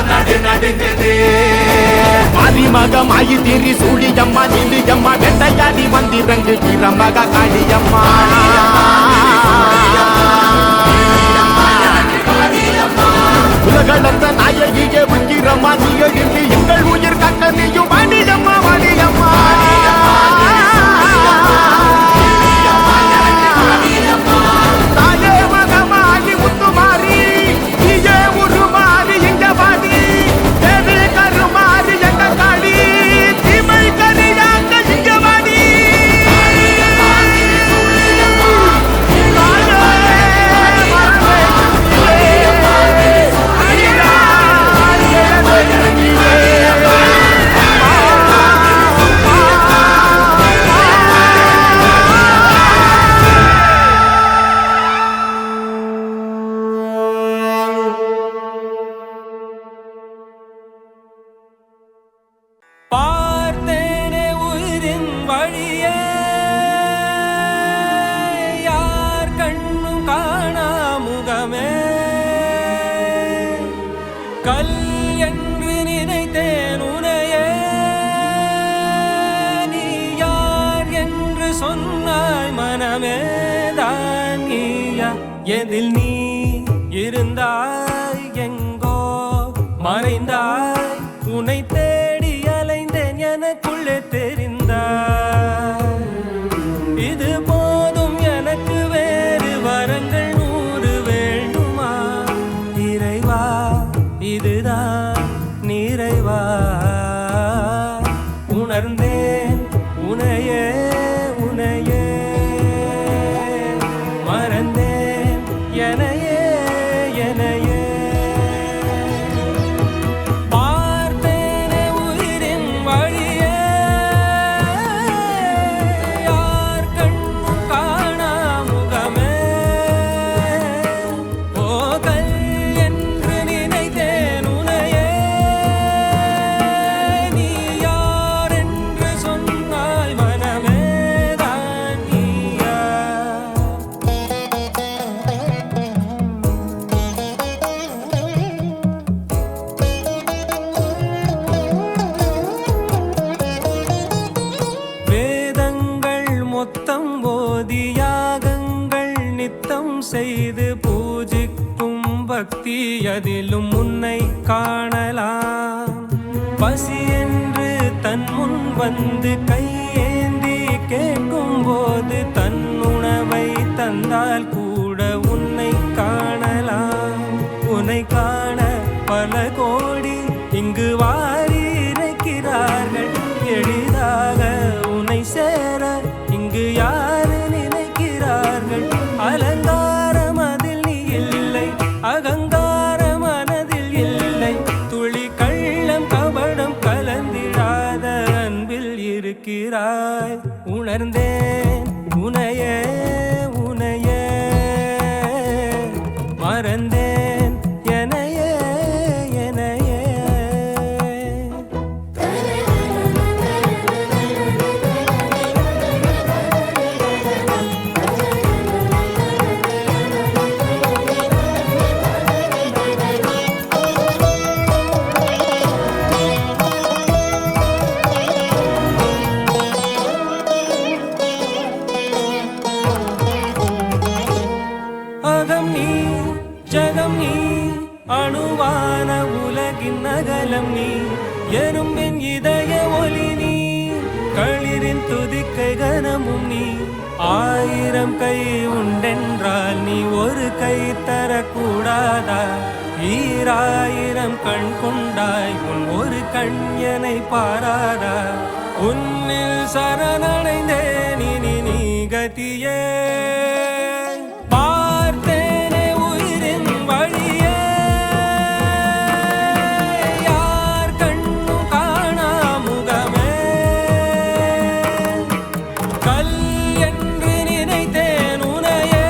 நடுங்குது மாரிமக மாயி திரி சூழியம்மா நீலியம்மா வெண்டையாடி வந்திரங்கு வீரமக காளியம்மா உலகளந்த நாயகியே உக்கிரம்மா நீயகின்றி எங்கள் உயிர் கட்ட நீயும் வாணியம்மா வாணியம்மா தாயே மகமாகி முத்துமாரி நீயே உருமாறி இங்க வாடி தேவி கருமாறி எங்க காளி தீமை கரியாங்க இங்க வாடி பார்த்தேனே உயிரின் வழியே யார் கண்ணும் காணா முகமே கல் என்று நினைத்தேன் உனையே நீ யார் என்று சொன்னாய் மனமே தான் நீயா எதில் நீ இருந்தாய் எங்கோ மறைந்தாய் உன்னை தேடி அலைந்தேன் எனக்குள்ளே தெரிந்தாய் இது போதும் எனக்கு வேறு வரங்கள் 100 வேண்டுமா இறைவா இதுதான் நிறைவா உணர்ந்தேன் உனையே உனையே மறந்தேன் எனையே எனையே பார்த்தேனே உயிரின் வழியே யார் கண்ணும் காணா முகமே போகல் என்று நினைத்தேன் உனையே நீ யார் என்று சொன்னாய் மனமே தான் நீயா வேதங்கள் மொத்தம் ஓதி யாகங்கள் நித்தம் செய்து பூஜிக்கும் பக்தி அதிலும் உன்னை காணலாம் பசி என்று தன் முன் வந்து கையேந்தி கேட்கும் போது தன் உணவை தந்தால் கூட உன்னை காணலாம் உன்னை காண பல கோடி இங்கு வாரி இறைக்கிறார்கள் எளிதாக உன்னை சேர இங்கு யாரு நினைக்கிறார்கள் அலங்காரம் அதில் நீ இல்லை அகங்கார மனதில் இல்லை துளி கள்ளம் கபடம் கலந்திடாத அன்பில் இருக்கிறாய் உணர்ந்தேன் உனையே உனையே மறந்தேன் எனையே எனையே அகம் நீ ஜகம் நீ அணுவான உலகின் அகலம் நீ எறும்பின் இதய ஒளி நீ களிரின் துதிக்கை கனமும் நீ 1000 கை உண்டென்றால் நீ ஒரு கை தரக்கூடாதா 1000 கண் கொண்டாய் உன் ஒரு கண் என்னை பாராதா உன்னில் சரணடைந்தேன் இனி நீ கதியே பார்த்தேனே உயிரின் வழியே யார் கண்ணும் காணா முகமே கல் என்று நினைத்தேன் உனையே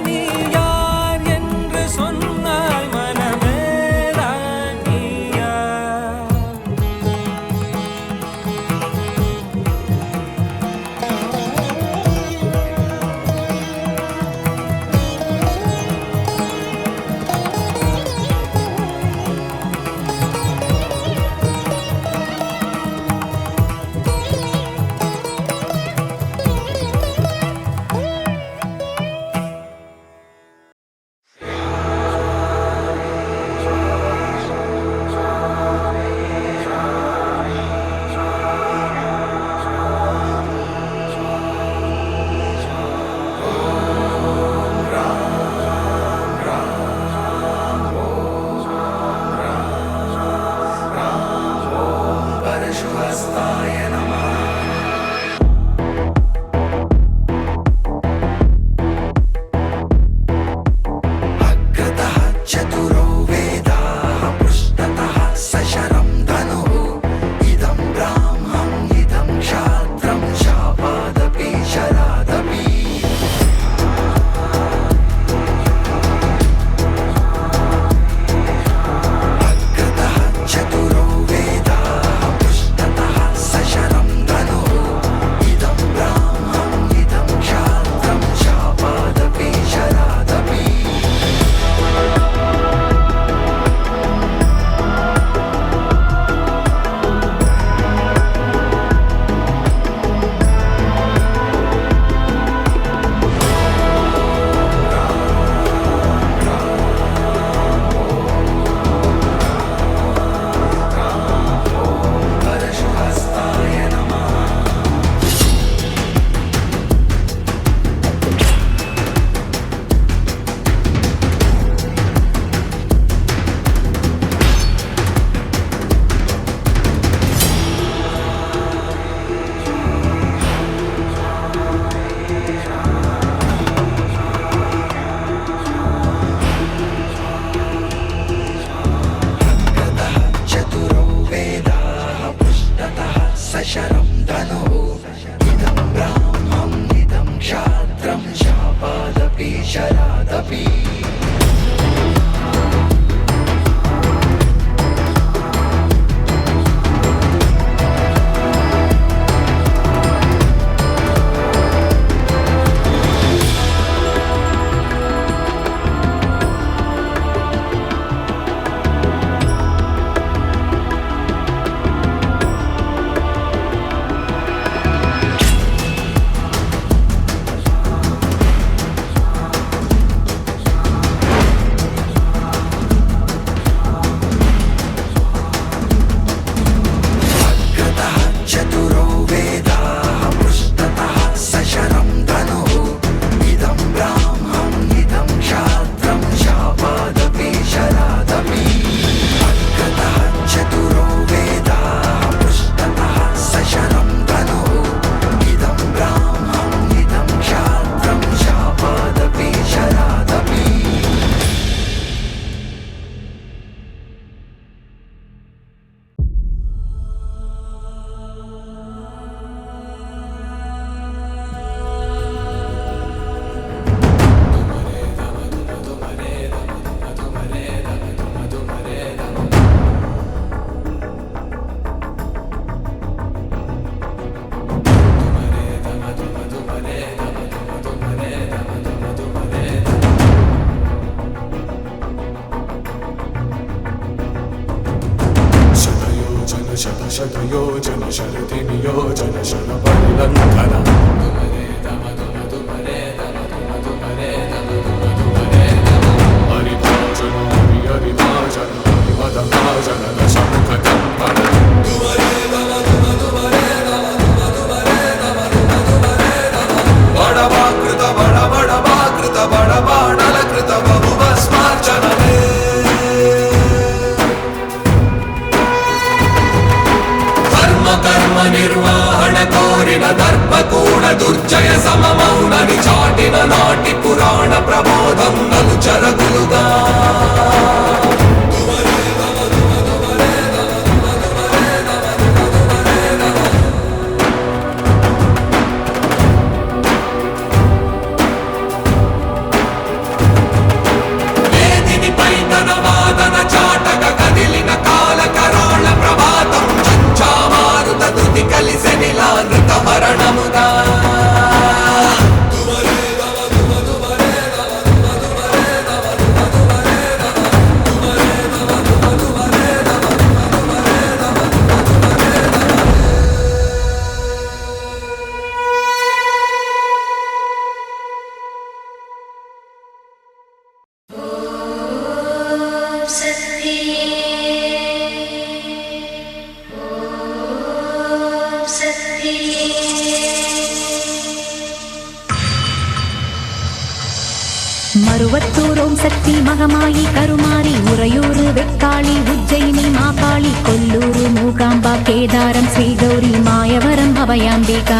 நீ யார் என்று சொன்னாய் மனமே தான் நீயா தப்பி शतयोजन शरति नियोजन शर परिलंघन हरिभाजन हरिभाजन हरिमदभाजन दशमुखकम्पन बडवाकृत बडबडवाकृत बडबाणलकृत बहुभस्मार्चनमे कर्म निर्वाहण कोरिन दर्पकूण दुर्जय सममौननि चाटिन नाटि पुराण प्रबोधं अनुचरगुलुगा वेदिनि पैतन वादन चाटक कदिलिन काल कराळ प्रभातं चञ्चामारुत धृति కలిసెనిలానృత మరణముగా மருவத்தூரோம் சக்தி மகமாயி கருமாரி உறையூரு வெக்காளி உஜ்ஜயினி மாகாளி கொல்லூரு மூகாம்பா கேதாரம் ஸ்ரீகௌரி மாயவரம் அபயாம்பிகா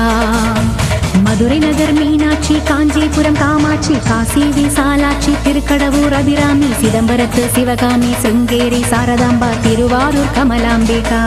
மதுரை நகர் மீனாட்சி காஞ்சிபுரம் காமாட்சி காசி விசாலாட்சி திருக்கடவூர் அபிராமி சிதம்பரத்து சிவகாமி சிருங்கேரி சாரதாம்பா திருவாரூர் கமலாம்பிகா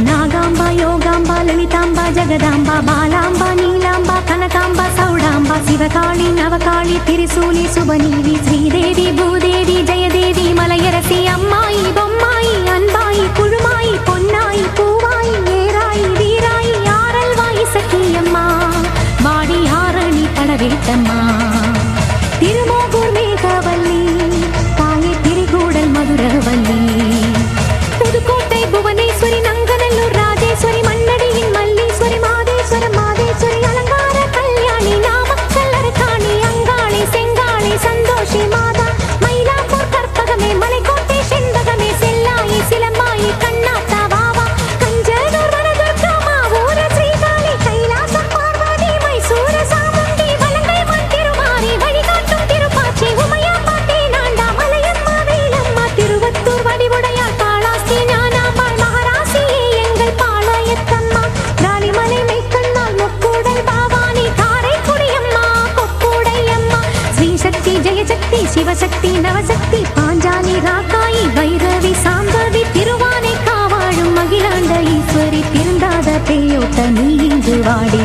நாகாம்பா யோகாம்பா லலிதாம்பா ஜெகதாம்பா பாலாம்பா நீலாம்பா கனகாம்பா சௌடாம்பா சிவகாளி நவகாளி திரிசூலி சுபநீதி ஸ்ரீதேவி பூதேவி ஜெயதேவி மலையரசி அம்மாயி பொம்மாயி அன்பாயி குழுமாயி பொன்னாயி பூவாயி ஏராயி வீராயி ஆரல்வாயி சக்கியம்மா வாடி ஆரணி படவேட்டம்மா திருமோகூர் மேகவல்லி தாயே திரிகூடல் மதுரவல்லி புதுக்கோட்டை புவனேஸ்வரி நங்கநல்லூர் ராஜேஸ்வரி மண்ணடியின் மல்லீஸ்வரி மாதேஸ்வரம் மாதேஸ்வரி அலங்கார கல்யாணி நாமக்கல் அரக்காணி அங்காளி செங்காளி சந்தோஷி மாதா மயிலாப்பூர் கற்பகமே மலைக்கோட்டை செண்பகமே செல்லாயி சிலம்பாயி கண்ணாத்தா வாவா கஞ்சனூர் வனதுர்கா மாவூர ஸ்ரீகாளி கைலாசம் பார்வதி மைசூர சாமுண்டி வலங்கை மண் திருமாரி வழிகாட்டும் திருப்பாச்சி உமையாப்பா தேனாண்டா மலையம்மா வேலம்மா திருவத்தூர் வடிவுடையார் காளாஸ்தி ஞானாம்பாள் மகாராசியே எங்கள் பாளையத்தம்மா ராணிமலை மெய்க்கண்ணால் முக்கூடல் பாவானி காரைக்குடியம்மா கொக்கூடையம்மா ஸ்ரீசக்தி ஜெயசக்தி சிவசக்தி நவசக்தி பாஞ்சாலி ராக்காயி வைரவி சாம்பவி திருவானை காவாழும் மகிழாண்ட ஈஸ்வரி திருந்தாத பேயோட்ட நீ இங்கு வாடி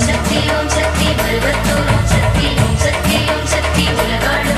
சக்தி ஓம் சக்தி மருவத்தூர் ஓம் சக்தி உலகாடும்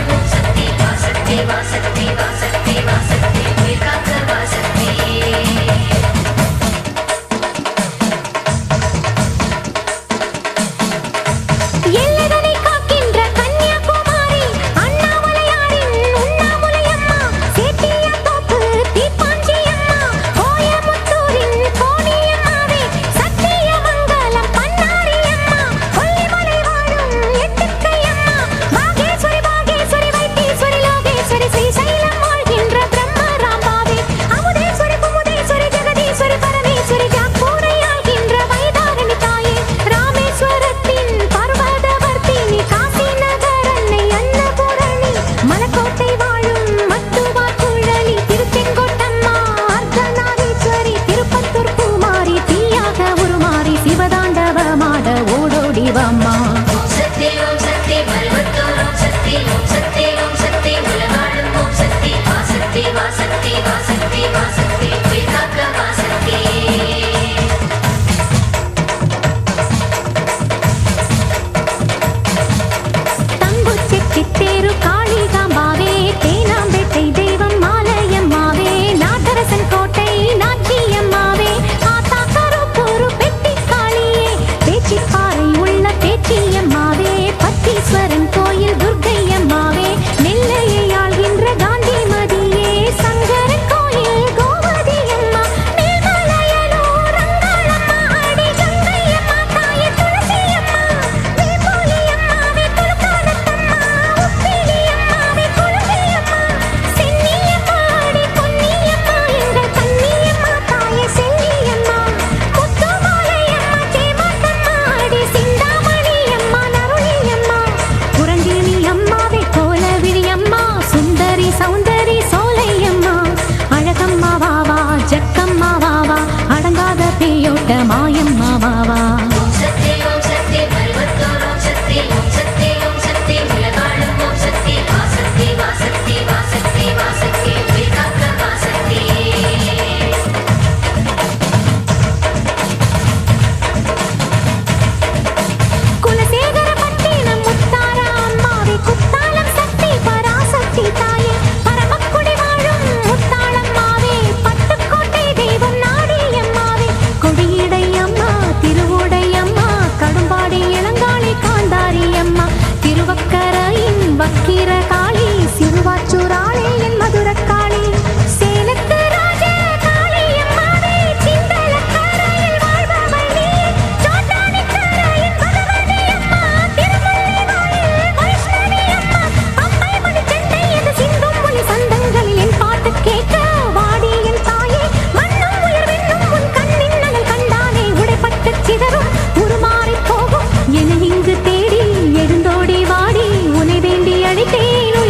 என இங்கு தேடி எழுந்தோடி வாடி உனை வேண்டி அழைத்தேன்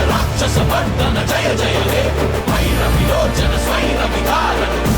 రాక్షస వర్ధన జయ జయ హే వైర విలోచన స్వైర విధారణ